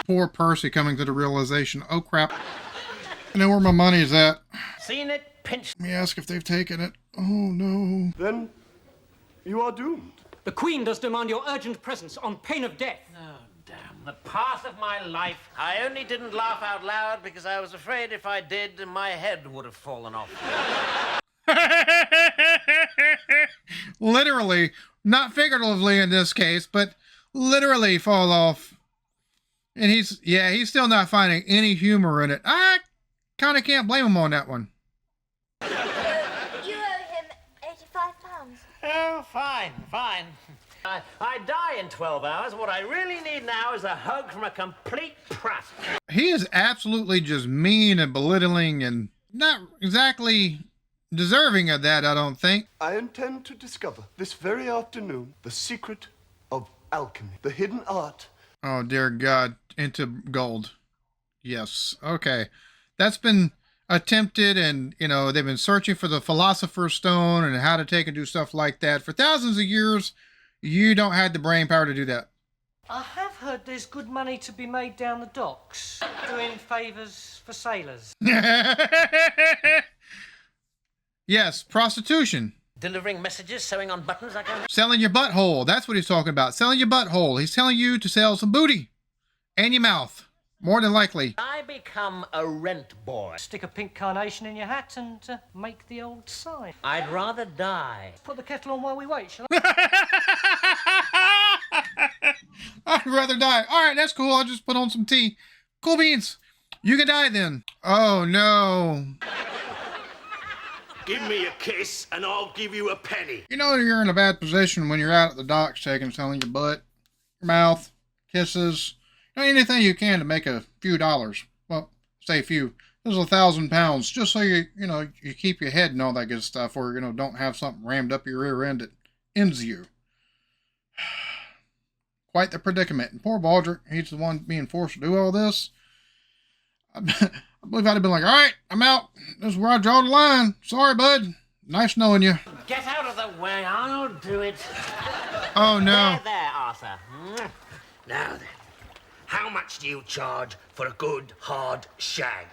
Poor Percy coming to the realization, oh crap, I know where my money is at. Seen it, pinched. Let me ask if they've taken it. Oh no. Then you are doomed. The Queen does demand your urgent presence on pain of death. Oh, damn. The path of my life. I only didn't laugh out loud because I was afraid if I did, my head would have fallen off. Literally, not figuratively in this case, but literally fall off. And he's still not finding any humor in it. I kind of can't blame him on that one. You owe him £85. Oh, fine. I die in 12 hours. What I really need now is a hug from a complete prat. He is absolutely just mean and belittling and not exactly deserving of that, I don't think. I intend to discover this very afternoon the secret of alchemy, the hidden art. Oh, dear God, into gold. Yes, okay. That's been attempted, and, you know, they've been searching for the Philosopher's Stone and how to take and do stuff like that. For thousands of years, you don't have the brain power to do that. I have heard there's good money to be made down the docks, doing favours for sailors. Yes, prostitution. Delivering messages, sewing on buttons, I can't... Selling your butthole. That's what he's talking about. Selling your butthole. He's telling you to sell some booty. And your mouth. More than likely. I become a rent boy. Stick a pink carnation in your hat and make the old sign. I'd rather die. Put the kettle on while we wait, shall I? I'd rather die. All right, that's cool. I'll just put on some tea. Cool beans. You can die then. Oh, no. Give me a kiss and I'll give you a penny. You know you're in a bad position when you're out at the docks selling your butt, your mouth, kisses, you know, anything you can to make a few dollars. Well, say a few. This is £1,000 just so you keep your head and all that good stuff, or, you know, don't have something rammed up your rear end that ends you. Quite the predicament. And poor Baldrick, he's the one being forced to do all this. I believe I'd have been like, all right, I'm out. This is where I draw the line. Sorry, bud. Nice knowing you. Get out of the way. I'll do it. Oh, no. There, Arthur. Now then, how much do you charge for a good, hard shag?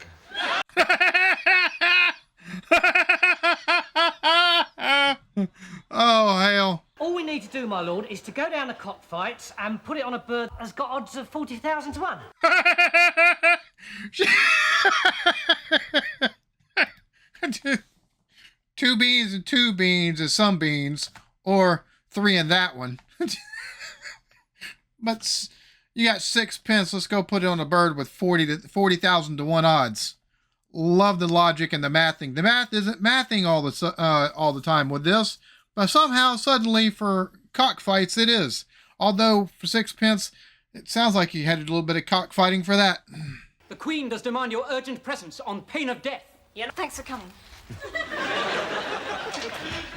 Oh, hell. All we need need to do, my lord, is to go down to cockfights and put it on a bird that's got odds of 40,000 to 1. Two beans and two beans is some beans, or three in that one. But you got 6 pence. Let's go put it on a bird with 40,000 to 1 odds. Love the logic and the mathing. The math isn't mathing all the time with this, but somehow suddenly for cockfights it is. Although for 6 pence, it sounds like you had a little bit of cockfighting for that. The Queen does demand your urgent presence on pain of death. Yeah, thanks for coming.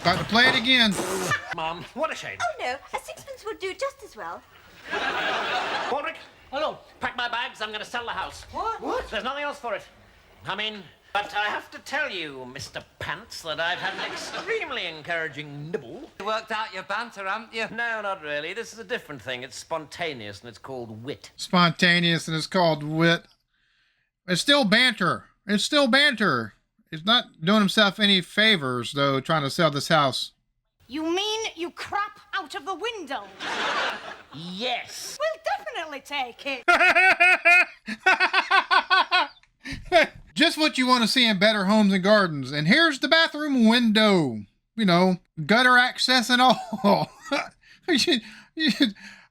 Got to play it again. Mum, what a shame. Oh no, a sixpence would do just as well. Baldrick, hello. Pack my bags. I'm going to sell the house. What? There's nothing else for it. I mean, but I have to tell you, Mr. Pants, that I've had an extremely encouraging nibble. You worked out your banter, haven't you? No, not really. This is a different thing. It's spontaneous, and it's called wit. Spontaneous, and it's called wit. It's still banter. It's still banter. He's not doing himself any favors, though, trying to sell this house. You mean you crap out of the window? Yes. We'll definitely take it. Just what you want to see in Better Homes and Gardens. And here's the bathroom window. You know, gutter access and all. I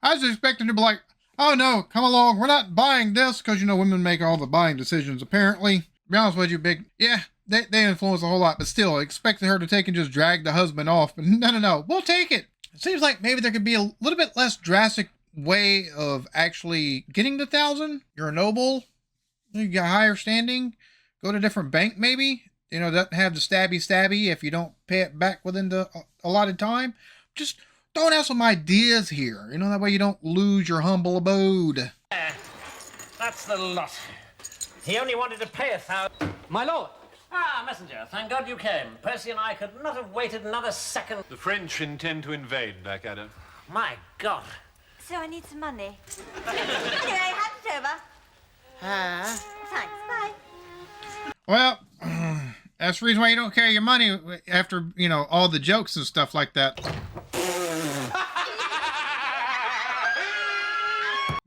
was expecting to be like, oh no, come along. We're not buying this. Because, you know, women make all the buying decisions, apparently. To be honest with you, Big. Yeah, they influence a whole lot. But still, expecting her to take and just drag the husband off. But no. We'll take it. It seems like maybe there could be a little bit less drastic way of actually getting the 1,000. You're a noble. You got higher standing. Go to a different bank, maybe. You know, doesn't have the stabby if you don't pay it back within the allotted time. Just don't have some ideas here. You know, that way you don't lose your humble abode. That's the lot. He only wanted to pay 1,000. My lord. Ah, messenger. Thank God you came. Percy and I could not have waited another second. The French intend to invade Blackadder. My God. So I need some money. Anyway, hand it over. Thanks, bye. Well, that's the reason why you don't carry your money after, you know, all the jokes and stuff like that.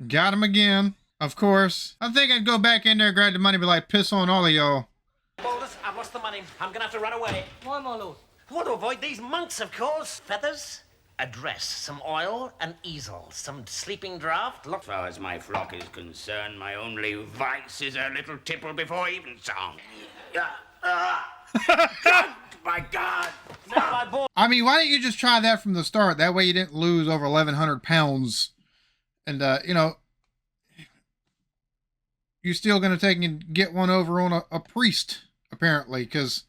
Got him again, of course. I think I'd go back in there, grab the money, be like, piss on all of y'all. Baldus, I've lost the money. I'm gonna have to run away. Why, my lord? I want to avoid these monks, of course. Feathers, a dress, some oil, an easel, some sleeping draught. As far as my flock is concerned, my only vice is a little tipple before evensong. God, my God! I mean, why didn't you just try that from the start? That way you didn't lose over 1,100 pounds. And, you know, you're still going to take and get one over on a priest, apparently, because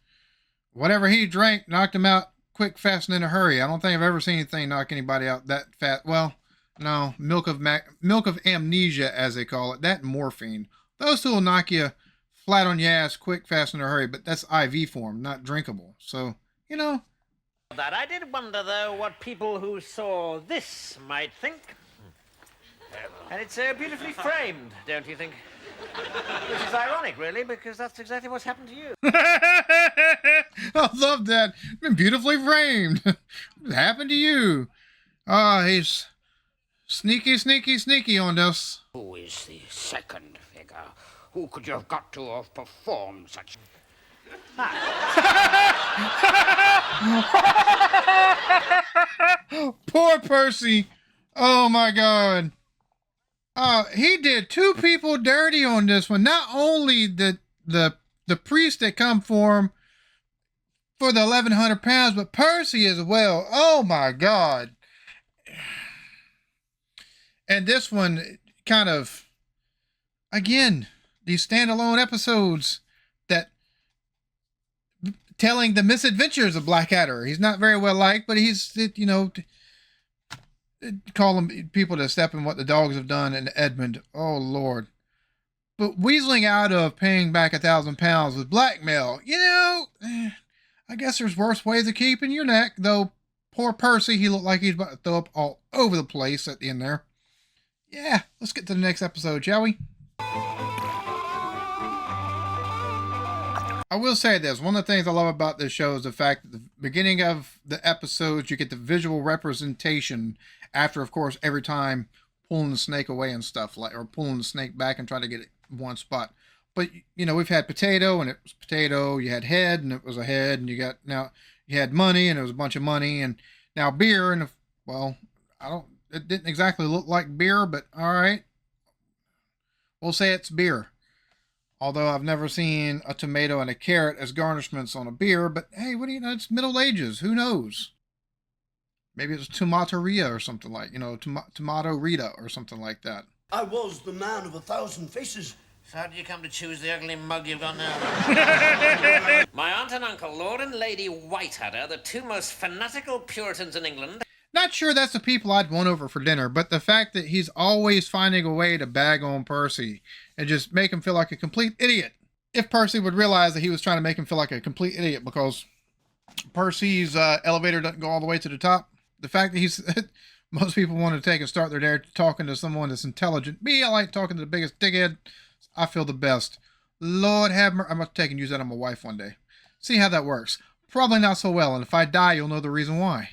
whatever he drank knocked him out quick, fast, and in a hurry. I don't think I've ever seen anything knock anybody out that fast. Well, no, milk of amnesia, as they call it. That and morphine. Those two will knock you flat on your ass quick, fast, and in a hurry, but that's IV form, not drinkable. So, you know. That I did wonder, though, what people who saw this might think. And it's beautifully framed, don't you think? Which is ironic, really, because that's exactly what's happened to you. I love that. Been beautifully framed. What happened to you? He's sneaky on this. Who is the second figure? Who could you have got to have performed such... Poor Percy. Oh my God. He did two people dirty on this one. Not only the priest that come for him for the 1,100 pounds, but Percy as well. Oh my God. And this one kind of, again, these standalone episodes that telling the misadventures of Blackadder. He's not very well liked, but he's, you know, calling people to step in what the dogs have done in Edmund. Oh, Lord. But weaseling out of paying back 1,000 pounds with blackmail, you know, I guess there's worse ways of keeping your neck, though poor Percy, he looked like he's about to throw up all over the place at the end there. Yeah, let's get to the next episode, shall we? I will say this. One of the things I love about this show is the fact that the beginning of the episodes, you get the visual representation after, of course, every time pulling the snake away and stuff, like, or pulling the snake back and trying to get it in one spot. But, you know, we've had potato and it was potato. You had head and it was a head. And you had money and it was a bunch of money. And now beer and, well, it didn't exactly look like beer, but all right. We'll say it's beer. Although I've never seen a tomato and a carrot as garnishments on a beer, but hey, what do you know? It's Middle Ages. Who knows? Maybe it was tomateria or something like, tomato Rita or something like that. I was the man of 1,000 faces. So how did you come to choose the ugly mug you've got now? My aunt and uncle, Lord and Lady Whiteadder, the two most fanatical Puritans in England. Not sure that's the people I'd want over for dinner, but the fact that he's always finding a way to bag on Percy and just make him feel like a complete idiot. If Percy would realize that he was trying to make him feel like a complete idiot because Percy's elevator doesn't go all the way to the top. The fact that most people want to take and start their day talking to someone that's intelligent. Me, I like talking to the biggest dickhead. I feel the best. Lord have mercy. I'm going to take and use that on my wife one day. See how that works. Probably not so well, and if I die, you'll know the reason why.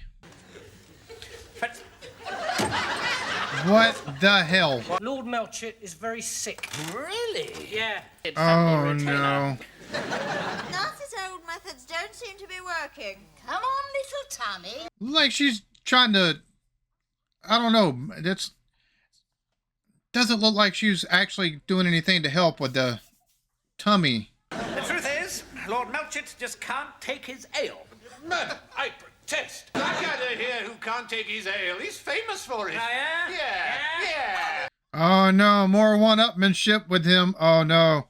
What the hell? Lord Melchett is very sick. Really? Yeah. Oh, no. Nancy's old methods don't seem to be working. Come on, little Tommy. Like she's trying to, I don't know, doesn't look like she's actually doing anything to help with the tummy. The truth is, Lord Melchett just can't take his ale. Man, I protest. Blackadder here who can't take his ale. He's famous for it. Oh, yeah? Yeah. Oh, no, more one-upmanship with him. Oh, no.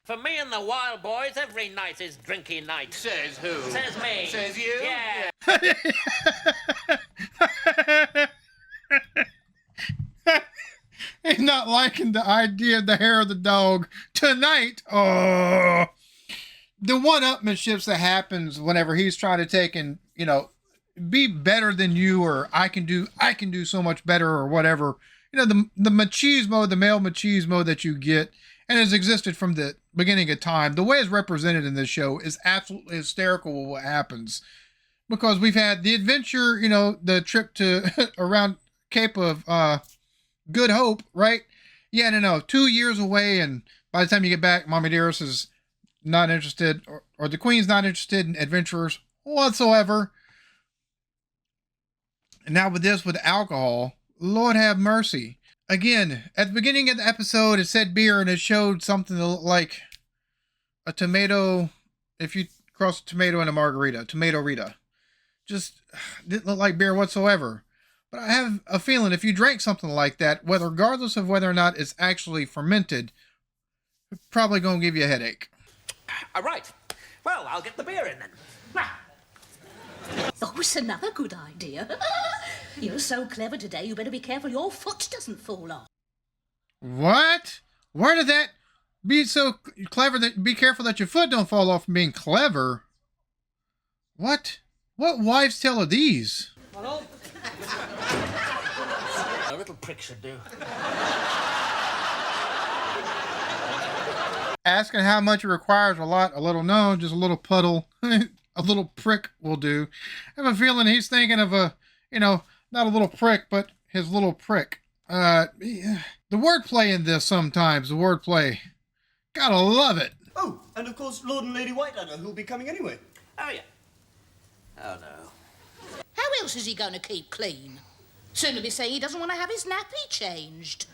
For me and the wild boys, every night is drinking night. Says who? Says me. Says you? Yeah. He's not liking the idea of the hair of the dog. Tonight, oh... The one-upmanships that happens whenever he's trying to take and, be better than you, or I can do so much better, or whatever. The machismo, the male machismo that you get, and has existed from the beginning of time. The way it's represented in this show is absolutely hysterical with what happens. Because we've had the adventure, the trip to around Cape of Good Hope, right? Yeah, no, 2 years away, and by the time you get back, Mommy Dearest is not interested, or the Queen's not interested in adventurers whatsoever. And now with this, with alcohol, Lord have mercy. Again, at the beginning of the episode, it said beer, and it showed something that looked like a tomato. If you cross a tomato and a margarita, tomato Rita, just didn't look like beer whatsoever. But I have a feeling if you drank something like that, regardless of whether or not it's actually fermented, it's probably going to give you a headache. All right. Well, I'll get the beer in then. Oh, it's another good idea. You're so clever today, you better be careful your foot doesn't fall off. What? Where did that be so clever that be careful that your foot don't fall off from being clever? What? What wives' tale are these? Hello? A little prick should do. Asking how much it requires a lot, a little no, just a little puddle. A little prick will do. I have a feeling he's thinking of a, not a little prick, but his little prick. The wordplay in this sometimes, the wordplay. Gotta love it. Oh, and of course, Lord and Lady Whiteadder, who'll be coming anyway. Oh, yeah. Oh, no. How else is he going to keep clean? Sooner be saying he doesn't want to have his nappy changed.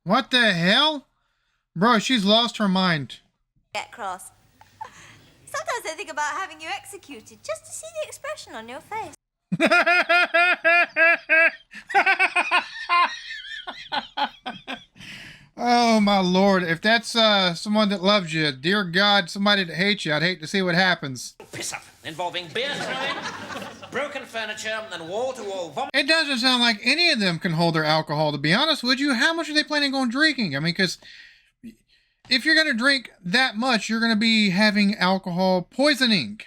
What the hell? Bro, she's lost her mind. Get cross. Sometimes I think about having you executed just to see the expression on your face. Oh, my Lord. If that's someone that loves you, dear God, somebody that hates you, I'd hate to see what happens. Piss up, involving beer throwing, broken furniture, and wall-to-wall vomit. It doesn't sound like any of them can hold their alcohol, to be honest with you. How much are they planning on drinking? I mean, because if you're going to drink that much, you're going to be having alcohol poisoning.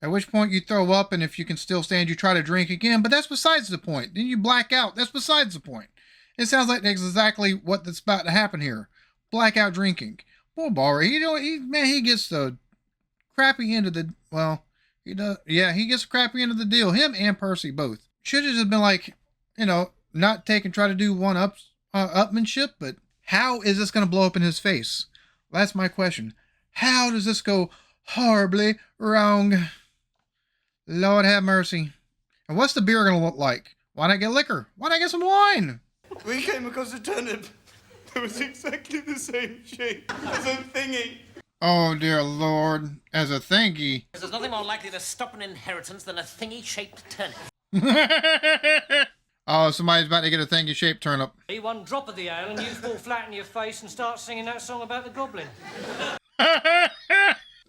At which point you throw up, and if you can still stand, you try to drink again. But that's besides the point. Then you black out. That's besides the point. It sounds like that's exactly what's about to happen here. Blackout drinking. Poor Ballroy. He gets the crappy end of the, well, he does. Yeah, he gets the crappy end of the deal. Him and Percy both. Should have just been like, not try to do upmanship, but how is this going to blow up in his face? That's my question. How does this go horribly wrong? Lord have mercy. And what's the beer going to look like? Why not get liquor? Why not get some wine? We came across a turnip that was exactly the same shape as a thingy. Oh, dear Lord. As a thingy. There's nothing more likely to stop an inheritance than a thingy-shaped turnip. Oh, somebody's about to get a thingy-shaped turnip. One drop of the ale and you fall flat in your face and start singing that song about the goblin.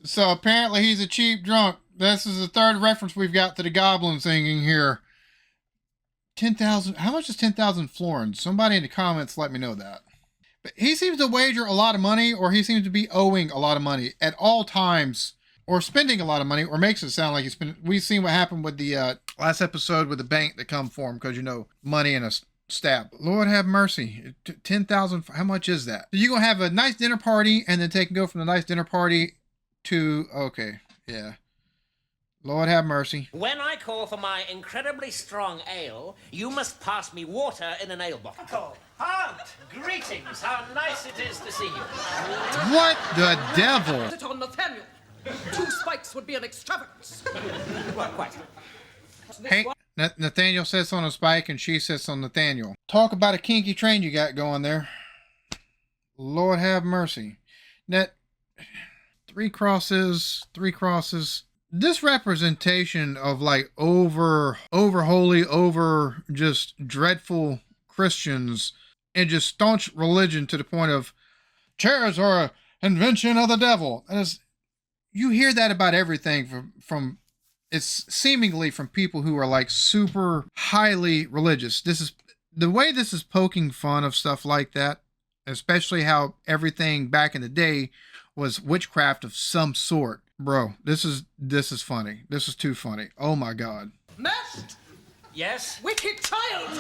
So apparently he's a cheap drunk. This is the third reference we've got to the goblin singing here. 10,000. How much is 10,000 florins? Somebody in the comments let me know that. But he seems to wager a lot of money, or he seems to be owing a lot of money at all times, or spending a lot of money, or makes it sound like he's spending. We've seen what happened with the last episode with the bank that come for him because, money and a stab. Lord have mercy. 10,000. How much is that? So you're going to have a nice dinner party and then go from the nice dinner party to, okay, yeah. Lord have mercy. When I call for my incredibly strong ale, you must pass me water in an ale bottle. Uncle, Aunt, greetings. How nice it is to see you. What the devil? Sit on Nathaniel. 2 spikes would be an extravagance. Well, quite. Hey, Nathaniel sits on a spike and she sits on Nathaniel. Talk about a kinky train you got going there. Lord have mercy. That 3 crosses. This representation of like over holy, over just dreadful Christians and just staunch religion to the point of chairs are an invention of the devil. You hear that about everything from it's seemingly from people who are like super highly religious. This is the way this is poking fun of stuff like that, especially how everything back in the day was witchcraft of some sort. Bro, this is funny. This is too funny. Oh my God. Mashed! Yes? Wicked child!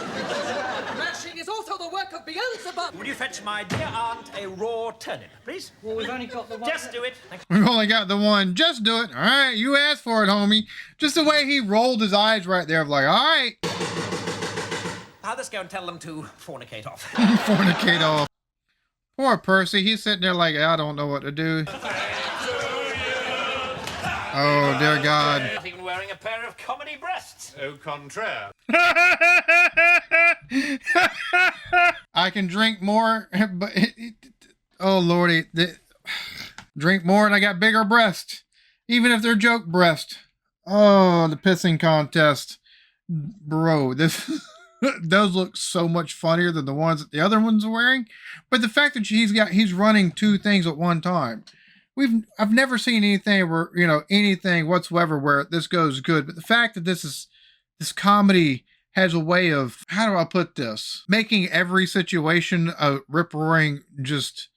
Mashing is also the work of Beelzebub! Would you fetch my dear aunt a raw turnip, please? Well, we've only got the one. Just do it. We've only got the one. Just do it. All right, you asked for it, homie. Just the way he rolled his eyes right there of like, all right. I'll just go and tell them to fornicate off. Fornicate off. Poor Percy. He's sitting there like, I don't know what to do. Oh, dear God. Not even wearing a pair of comedy breasts. Au contraire. I can drink more, but oh, Lordy. Drink more and I got bigger breasts. Even if they're joke breasts. Oh, the pissing contest. Bro, those look so much funnier than the ones that the other ones are wearing. But the fact that he's running 2 things at one time. I've never seen anything where, anything whatsoever where this goes good. But the fact that this comedy has a way of, how do I put this? Making every situation a rip-roaring just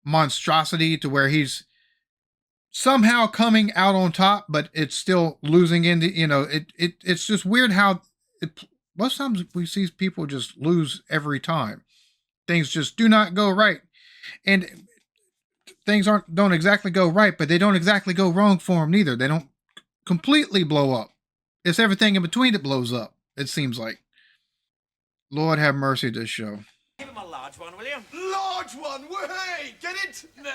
monstrosity to where he's somehow coming out on top, but it's still losing into, it's just weird how most times we see people just lose every time. Things just do not go right. And things don't exactly go right, but they don't exactly go wrong for him neither. They don't completely blow up. It's everything in between that blows up, it seems like. Lord have mercy this show. Give him a large one, will you? Large one? Hey, get it? No?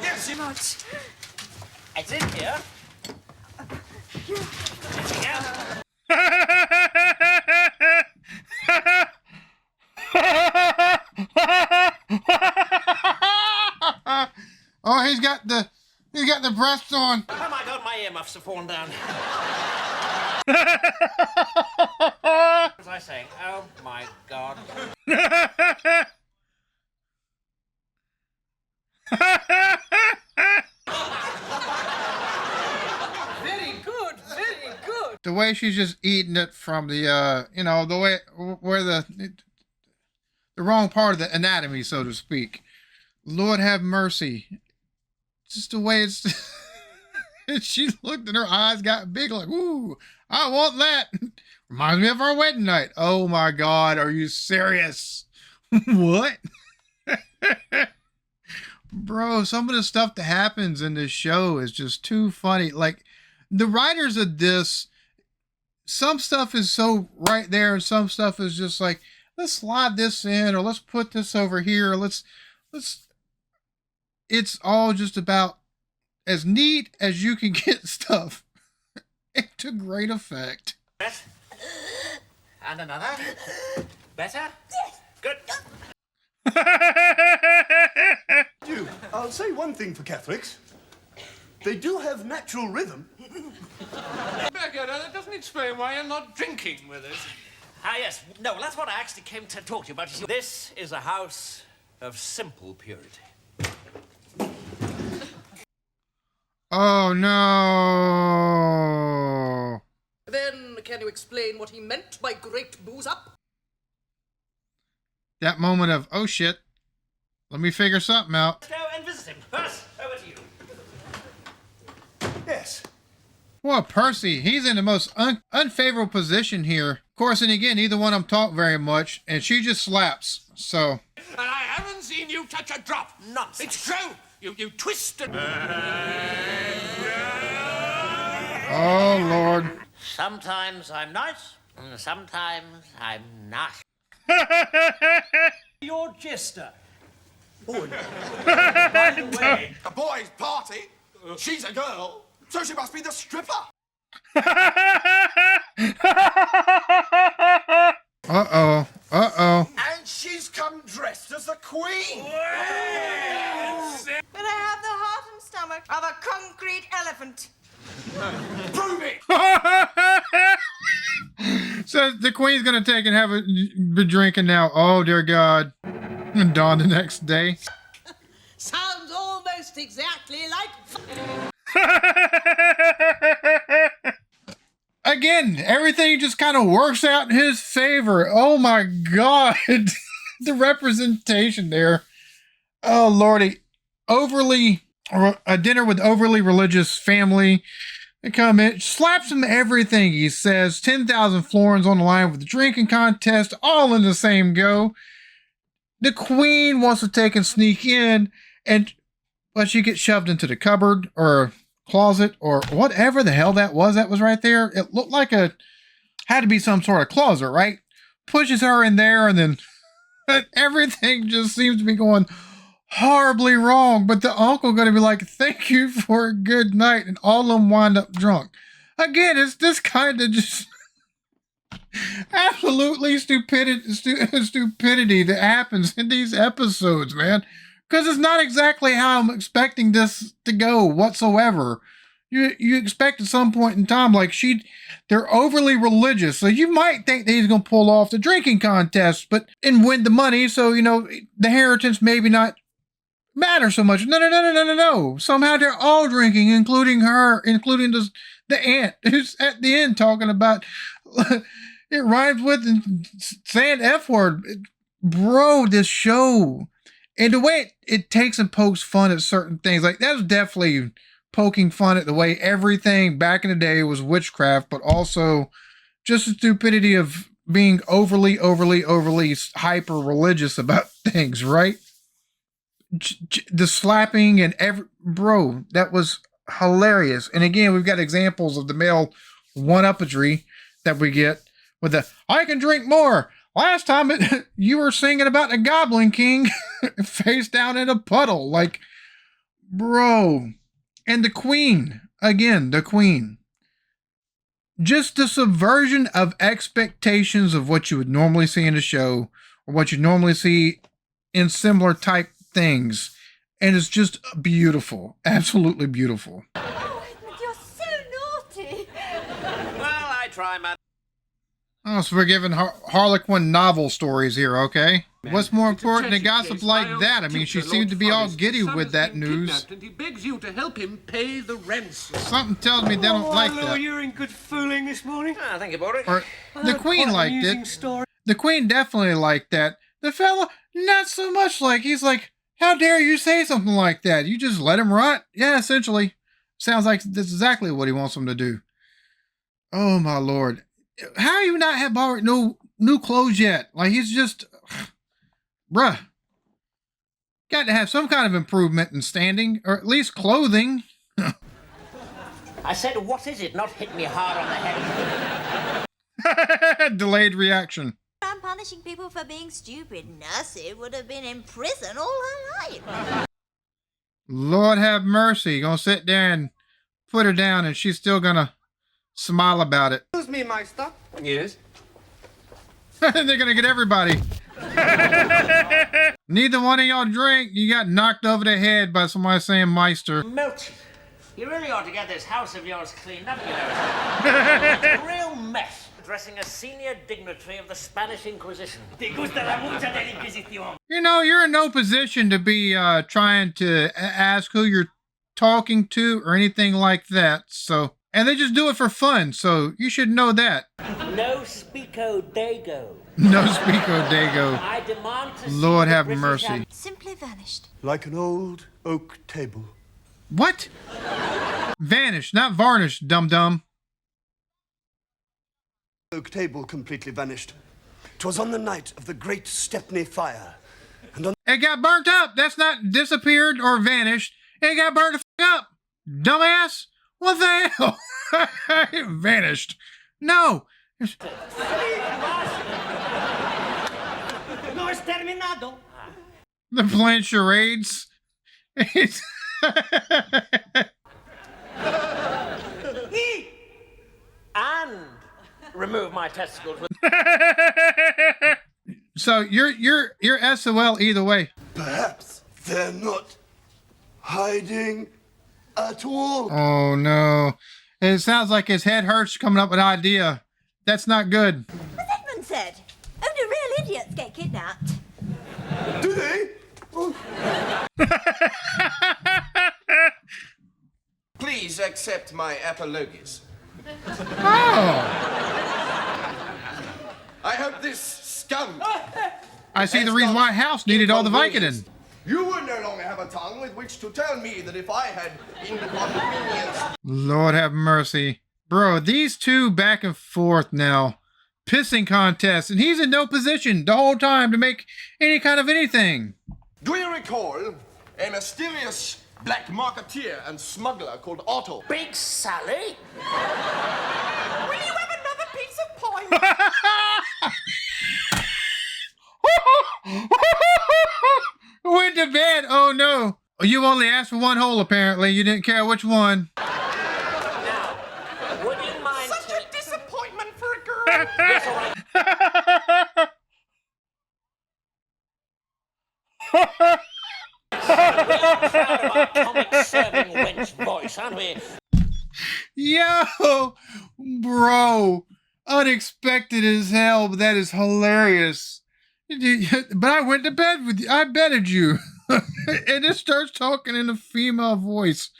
Yes, you might. It's in here. Oh, he's got the breasts on. Oh my God, my earmuffs have fallen down. What was I saying? Oh my God. Very good, very good. The way she's just eating it from the, the way where the wrong part of the anatomy, so to speak. Lord have mercy. Just the way it's. She looked and her eyes got big, like, ooh, I want that. Reminds me of our wedding night. Oh my God, are you serious? What? Bro, some of the stuff that happens in this show is just too funny. Like, the writers of this, some stuff is so right there, and some stuff is just like, let's slide this in, or let's put this over here, or let's. It's all just about as neat as you can get stuff. To great effect. And another. Better? Good. I'll say one thing for Catholics. They do have natural rhythm. Blackadder, that doesn't explain why you're not drinking with us. Ah, yes. No, well, that's what I actually came to talk to you about. This is a house of simple purity. Oh, no. Then, can you explain what he meant by great booze up? That moment of, oh, shit. Let me figure something out. Let's go and visit him. First, over to you. Yes. Well, Percy, he's in the most unfavorable position here. Of course, and again, neither one of them talk very much, and she just slaps, so. And I haven't seen you touch a drop. Nonsense. It's true. You twisted. Oh, Lord. Sometimes I'm nice, and sometimes I'm not. Your jester. By the way, the boys' party. She's a girl, so she must be the stripper. Uh-oh. Uh-oh. And she's come dressed as the queen. But I have the heart and stomach of a concrete elephant. Prove it. So the queen's gonna take and have a drinking now. Oh, dear God. And dawn the next day. Sounds almost exactly like... Again, everything just kind of works out in his favor. Oh my God. The representation there. Oh Lordy. A dinner with overly religious family. They come in, slaps him everything he says. 10,000 florins on the line with the drinking contest, all in the same go. The queen wants to take and sneak in, and she gets shoved into the cupboard or closet or whatever the hell that was right there. It looked like had to be some sort of closet, right? Pushes her in there, and then everything just seems to be going horribly wrong. But the uncle going to be like, thank you for a good night, and all of them wind up drunk. Again, it's this kind of just absolutely stupidity that happens in these episodes, man. Because it's not exactly how I'm expecting this to go whatsoever. You expect at some point in time, like they're overly religious, so you might think that he's going to pull off the drinking contest, and win the money, so, the inheritance maybe not matter so much. No. Somehow they're all drinking, including her, including the aunt, who's at the end talking about, it rhymes with and saying F word. Bro, this show, and the way it takes and pokes fun at certain things, like that was definitely poking fun at the way everything back in the day was witchcraft, but also just the stupidity of being overly hyper religious about things, right? The slapping and bro, that was hilarious. And again, we've got examples of the male one-uppery that we get with the, I can drink more. Last time you were singing about the Goblin King face down in a puddle. Like, bro. And the queen. Again, the queen. Just the subversion of expectations of what you would normally see in a show, or what you normally see in similar type things. And it's just beautiful. Absolutely beautiful. Oh, Edmund, you're so naughty. Well, I try, man. Oh, so we're giving Harlequin novel stories here, okay? What's more important than gossip like that? I mean, she seemed to be all giddy with that news. And he begs you to help him pay the ransom. Something tells me they don't like that. You're in good fooling this morning. Thank you, Boris. Or the queen liked it. The queen definitely liked that. The fella, not so much. Like, he's like, how dare you say something like that? You just let him rot? Yeah, essentially. Sounds like that's exactly what he wants him to do. Oh, my Lord. How you not have borrowed no new clothes yet? Like, he's just, bruh. Got to have some kind of improvement in standing, or at least clothing. I said, what is it? Not hit me hard on the head. Delayed reaction. I'm punishing people for being stupid. Nursie would have been in prison all her life. Lord have mercy. Gonna sit there and put her down, and she's still gonna smile about it. Excuse me, Meister. Yes? They're gonna get everybody. Neither one of y'all drink. You got knocked over the head by somebody saying Meister. Melty, you really ought to get this house of yours cleaned up, you know. It's a real mess. Addressing a senior dignitary of the Spanish Inquisition. You know, you're in no position to be trying to ask who you're talking to or anything like that. So, and they just do it for fun. So you should know that. No speako dago. No speako dago. I demand to Lord see have the British mercy. Simply vanished. Like an old oak table. What? Vanished, not varnished, dum-dum. Oak table completely vanished. 'Twas on the night of the great Stepney fire. And on It got burnt up. That's not disappeared or vanished. It got burnt the f up. Dumbass. What the hell? It vanished. No. No es terminado. They're playing charades. And remove my testicles with... So you're SOL either way. perhaps they're not hiding at all. Oh no. It sounds like his head hurts coming up with an idea. That's not good. As Edmund said, only real idiots get kidnapped. Do they? Oh. Please accept my apologies. Oh. I hope this scum... I see the reason why House needed all the Vicodin. You would no longer have a tongue with which to tell me that if I had inconvenience... Lord have mercy. Bro, these two back and forth now. Pissing contests, and he's in no position the whole time to make any kind of anything. Do you recall a mysterious black marketeer and smuggler called Otto? Big Sally? Will you have another piece of pie? Went to bed. Oh no. You only asked for one hole apparently. You didn't care which one. Now, would you mind... Such a disappointment for a girl. Yes, all right. We are proud of our comic serving wench voice, aren't we? Yo, bro. Unexpected as hell, but that is hilarious. But I went to bed with you. I betted you. And it starts talking in a female voice.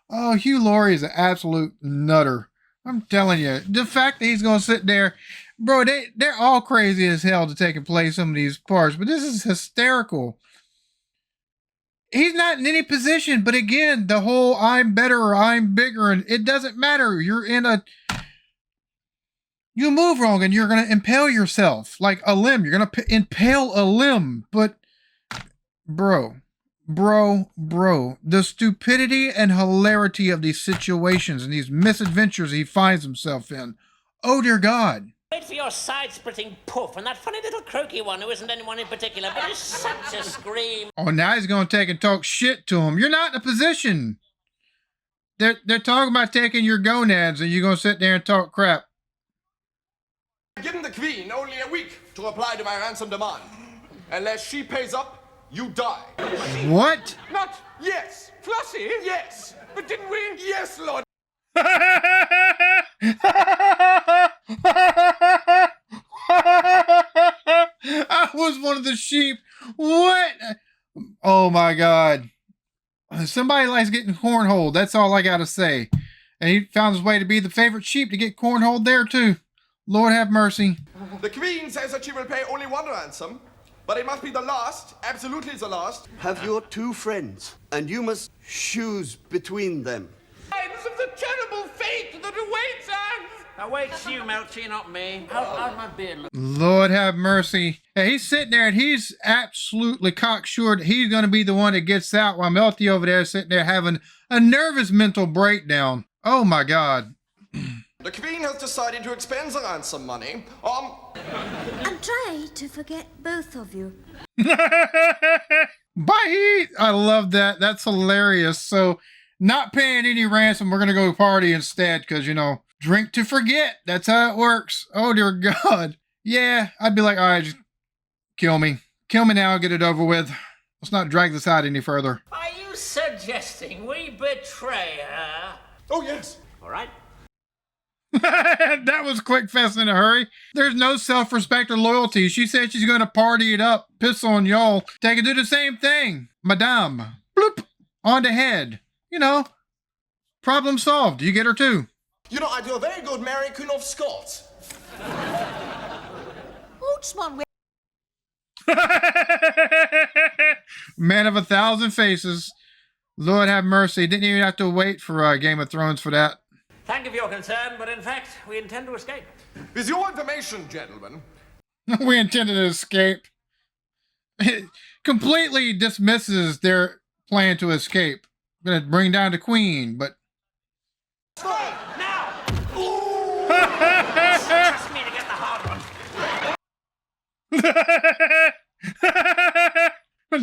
Oh, Hugh Laurie is an absolute nutter. I'm telling you. The fact that he's going to sit there. Bro, they're all crazy as hell to take and play some of these parts. But this is hysterical. He's not in any position. But again, the whole I'm better or I'm bigger. And it doesn't matter. You're in a... You move wrong and you're going to impale yourself like a limb. You're going to impale a limb. But, bro, the stupidity and hilarity of these situations and these misadventures he finds himself in. Oh, dear God. Wait for your side-splitting poof and that funny little croaky one who isn't anyone in particular, but is such a scream. Oh, now he's going to take and talk shit to him. You're not in a position. They're talking about taking your gonads and you're going to sit there and talk crap. I've given the Queen only a week to reply to my ransom demand. Unless she pays up, you die. What? Not yes. Flossie? Yes. But didn't we? Yes, Lord. I was one of the sheep. What? Oh my God. Somebody likes getting cornholed. That's all I got to say. And he found his way to be the favorite sheep to get cornholed there too. Lord have mercy. The Queen says that she will pay only one ransom, but it must be the last, absolutely the last. Have your two friends, and you must choose between them. Signs of the terrible fate that awaits us. Now wait, you Melchi, not me. How's my beard look? Lord have mercy. Yeah, he's sitting there and he's absolutely cocksure that he's going to be the one that gets out while Melty over there is sitting there having a nervous mental breakdown. Oh my God. The Queen has decided to expend the ransom money. And try to forget both of you. Bye. I love that. That's hilarious. So, not paying any ransom, we're going to go party instead because, you know, drink to forget. That's how it works. Oh, dear God. Yeah, I'd be like, all right, just kill me. Kill me now, get it over with. Let's not drag this out any further. Are you suggesting we betray her? Oh, yes. All right. That was quick, fast, in a hurry. There's no self-respect or loyalty. She said she's going to party it up, piss on y'all. They can do the same thing. Madame. Bloop. On the head. You know. Problem solved. You get her too. You know, I do a very good Mary Queen of Scots. Man of 1,000 faces. Lord have mercy. Didn't even have to wait for Game of Thrones for that. Thank you for your concern, but in fact, we intend to escape. With your information, gentlemen. We intended to escape. It completely dismisses their plan to escape. Gonna bring down the Queen, but... Stay! Now! Trust me to get the hard one.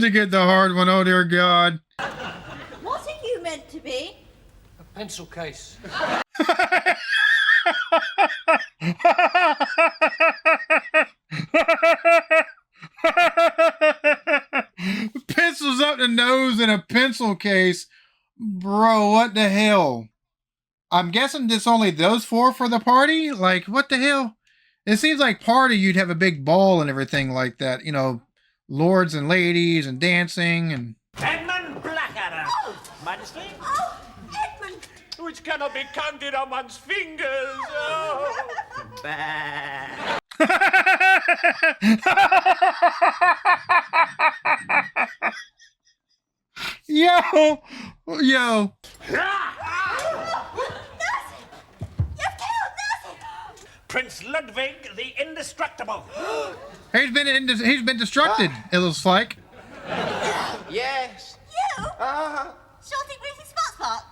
To get the hard one, oh dear God. What are you meant to be? A pencil case. Pencils up the nose in a pencil case. Bro, what the hell? I'm guessing it's only those four for the party? Like, what the hell? It seems like party you'd have a big ball and everything like that. You know, lords and ladies and dancing and... Edmund Blackadder! Oh. Majesty? Oh, Edmund! Which cannot be counted on one's fingers. Oh. Bah. Yo! Prince Ludwig the Indestructible. He's been destructed, it looks like. Yes. You? Sure think we're his spot.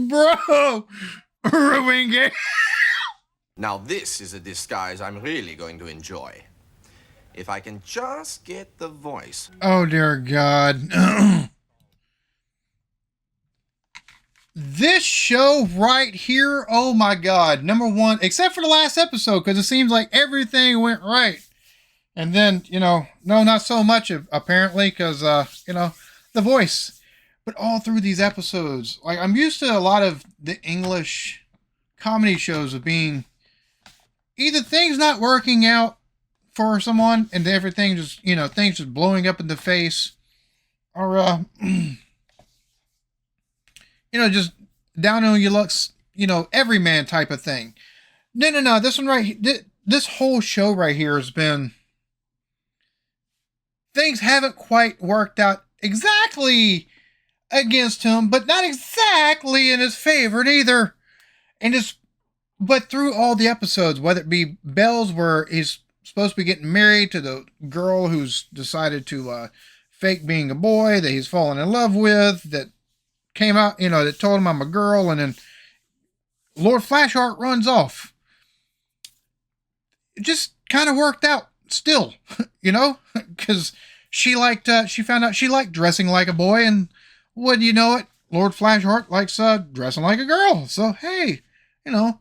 Bro! Ruin game. Now this is a disguise I'm really going to enjoy. If I can just get the voice. Oh dear God. This show right here, oh my God. Number one, except for the last episode, because it seems like everything went right. And then, you know, no, not so much apparently, because, you know, the voice. But all through these episodes, like I'm used to a lot of the English comedy shows of being either things not working out for someone and everything just, you know, things just blowing up in the face, or, you know, just down on your looks, you know, everyman type of thing. No. This one right, this whole show right here has been, things haven't quite worked out exactly against him, but not exactly in his favor either. And but through all the episodes, whether it be Belle's where he's supposed to be getting married to the girl who's decided to fake being a boy that he's fallen in love with, that came out, you know, that told him I'm a girl, and then Lord Flashheart runs off. It just kind of worked out still, you know, because she found out she liked dressing like a boy, and wouldn't you know it, Lord Flashheart likes dressing like a girl. So, hey, you know,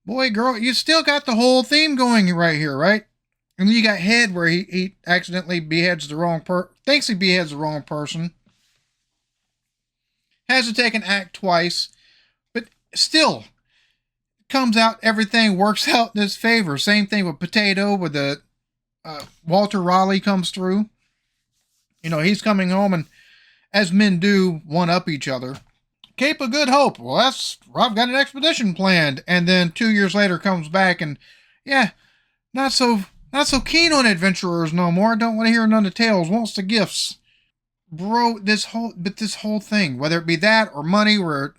boy, girl, you still got the whole theme going right here, right? And then you got Head where he accidentally beheads the wrong thinks he beheads the wrong person. Has to take an act twice, but still comes out, everything works out in his favor. Same thing with Potato, with the Walter Raleigh comes through. You know, he's coming home, and as men do, one up each other. Cape of Good Hope. Well, I've got an expedition planned, and then 2 years later comes back, and yeah, not so keen on adventurers no more. Don't want to hear none of the tales. Wants the gifts. bro, this whole thing, whether it be that or money or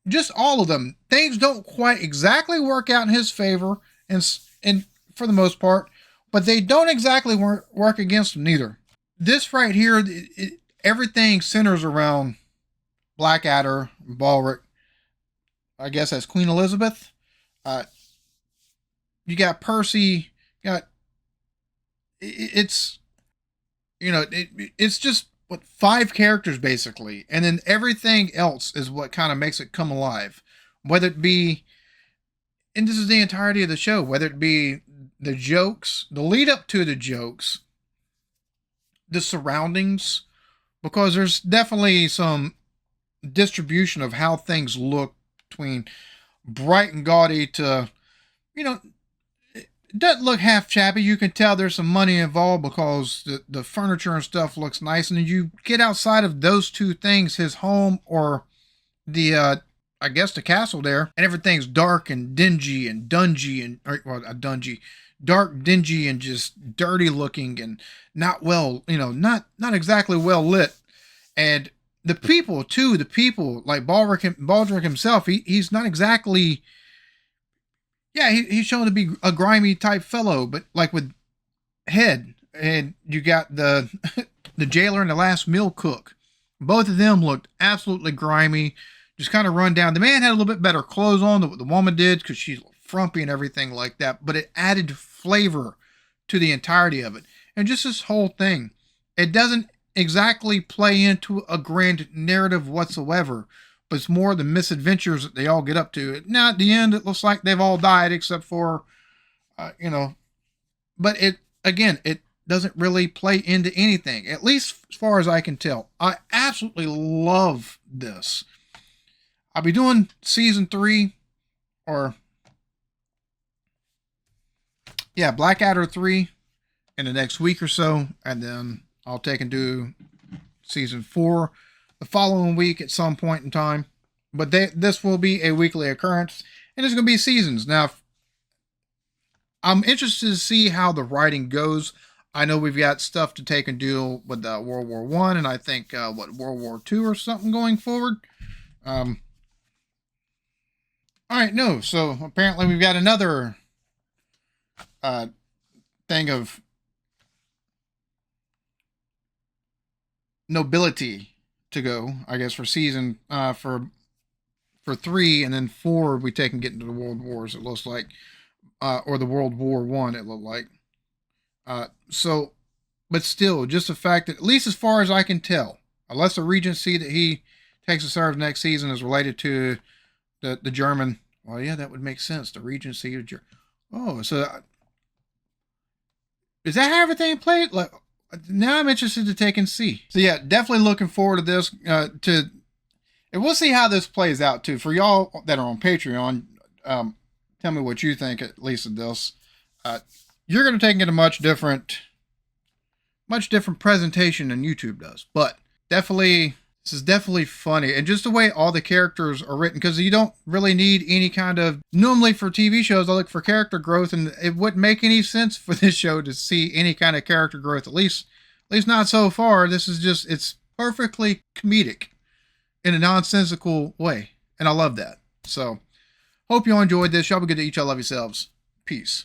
just all of them, things don't quite exactly work out in his favor, and for the most part, but they don't exactly work against him neither. This right here, everything centers around Blackadder, Balric. I guess that's Queen Elizabeth. You got Percy. It's just what 5 characters basically, and then everything else is what kind of makes it come alive. Whether it be, and this is the entirety of the show, whether it be the jokes, the lead up to the jokes, the surroundings, because there's definitely some distribution of how things look between bright and gaudy to, it doesn't look half shabby. You can tell there's some money involved because the furniture and stuff looks nice. And then you get outside of those two things, his home or the, I guess the castle there, and everything's dark and dingy and dungy dark, dingy, and just dirty looking and not well, not exactly well lit. And the people like Baldric himself, he's not exactly, he's shown to be a grimy type fellow, but like with Head, and you got the the jailer and the last meal cook. Both of them looked absolutely grimy, just kind of run down. The man had a little bit better clothes on than what the woman did because she's frumpy and everything like that, but it added flavor to the entirety of it. And just this whole thing, it doesn't exactly play into a grand narrative whatsoever, but it's more the misadventures that they all get up to. Now at the end, it looks like they've all died except for, but it doesn't really play into anything, at least as far as I can tell. I absolutely love this. I'll be doing season 3 or Blackadder 3 in the next week or so, and then I'll take and do season 4 the following week at some point in time. But this will be a weekly occurrence, and it's going to be seasons. Now, I'm interested to see how the writing goes. I know we've got stuff to take and deal with World War I, and I think, World War II or something going forward. All right, no. So apparently we've got another thing of nobility to go, I guess, for season for 3, and then 4 we take and get into the World Wars, it looks like, or the World War I, it looked like. So, but still, just the fact that, at least as far as I can tell, unless the regency that he takes to serve next season is related to the German, well, yeah, that would make sense. The regency of Germany. Oh, so is that how everything played? Like, now I'm interested to take and see. So yeah, definitely looking forward to this. And we'll see how this plays out too. For y'all that are on Patreon, tell me what you think at least of this. You're going to take it a much different presentation than YouTube does, but definitely. This is definitely funny. And just the way all the characters are written, because you don't really need any kind of, normally for TV shows, I look for character growth, and it wouldn't make any sense for this show to see any kind of character growth, at least not so far. This is just, it's perfectly comedic in a nonsensical way. And I love that. So, hope you all enjoyed this. Y'all be good to each other. Love yourselves. Peace.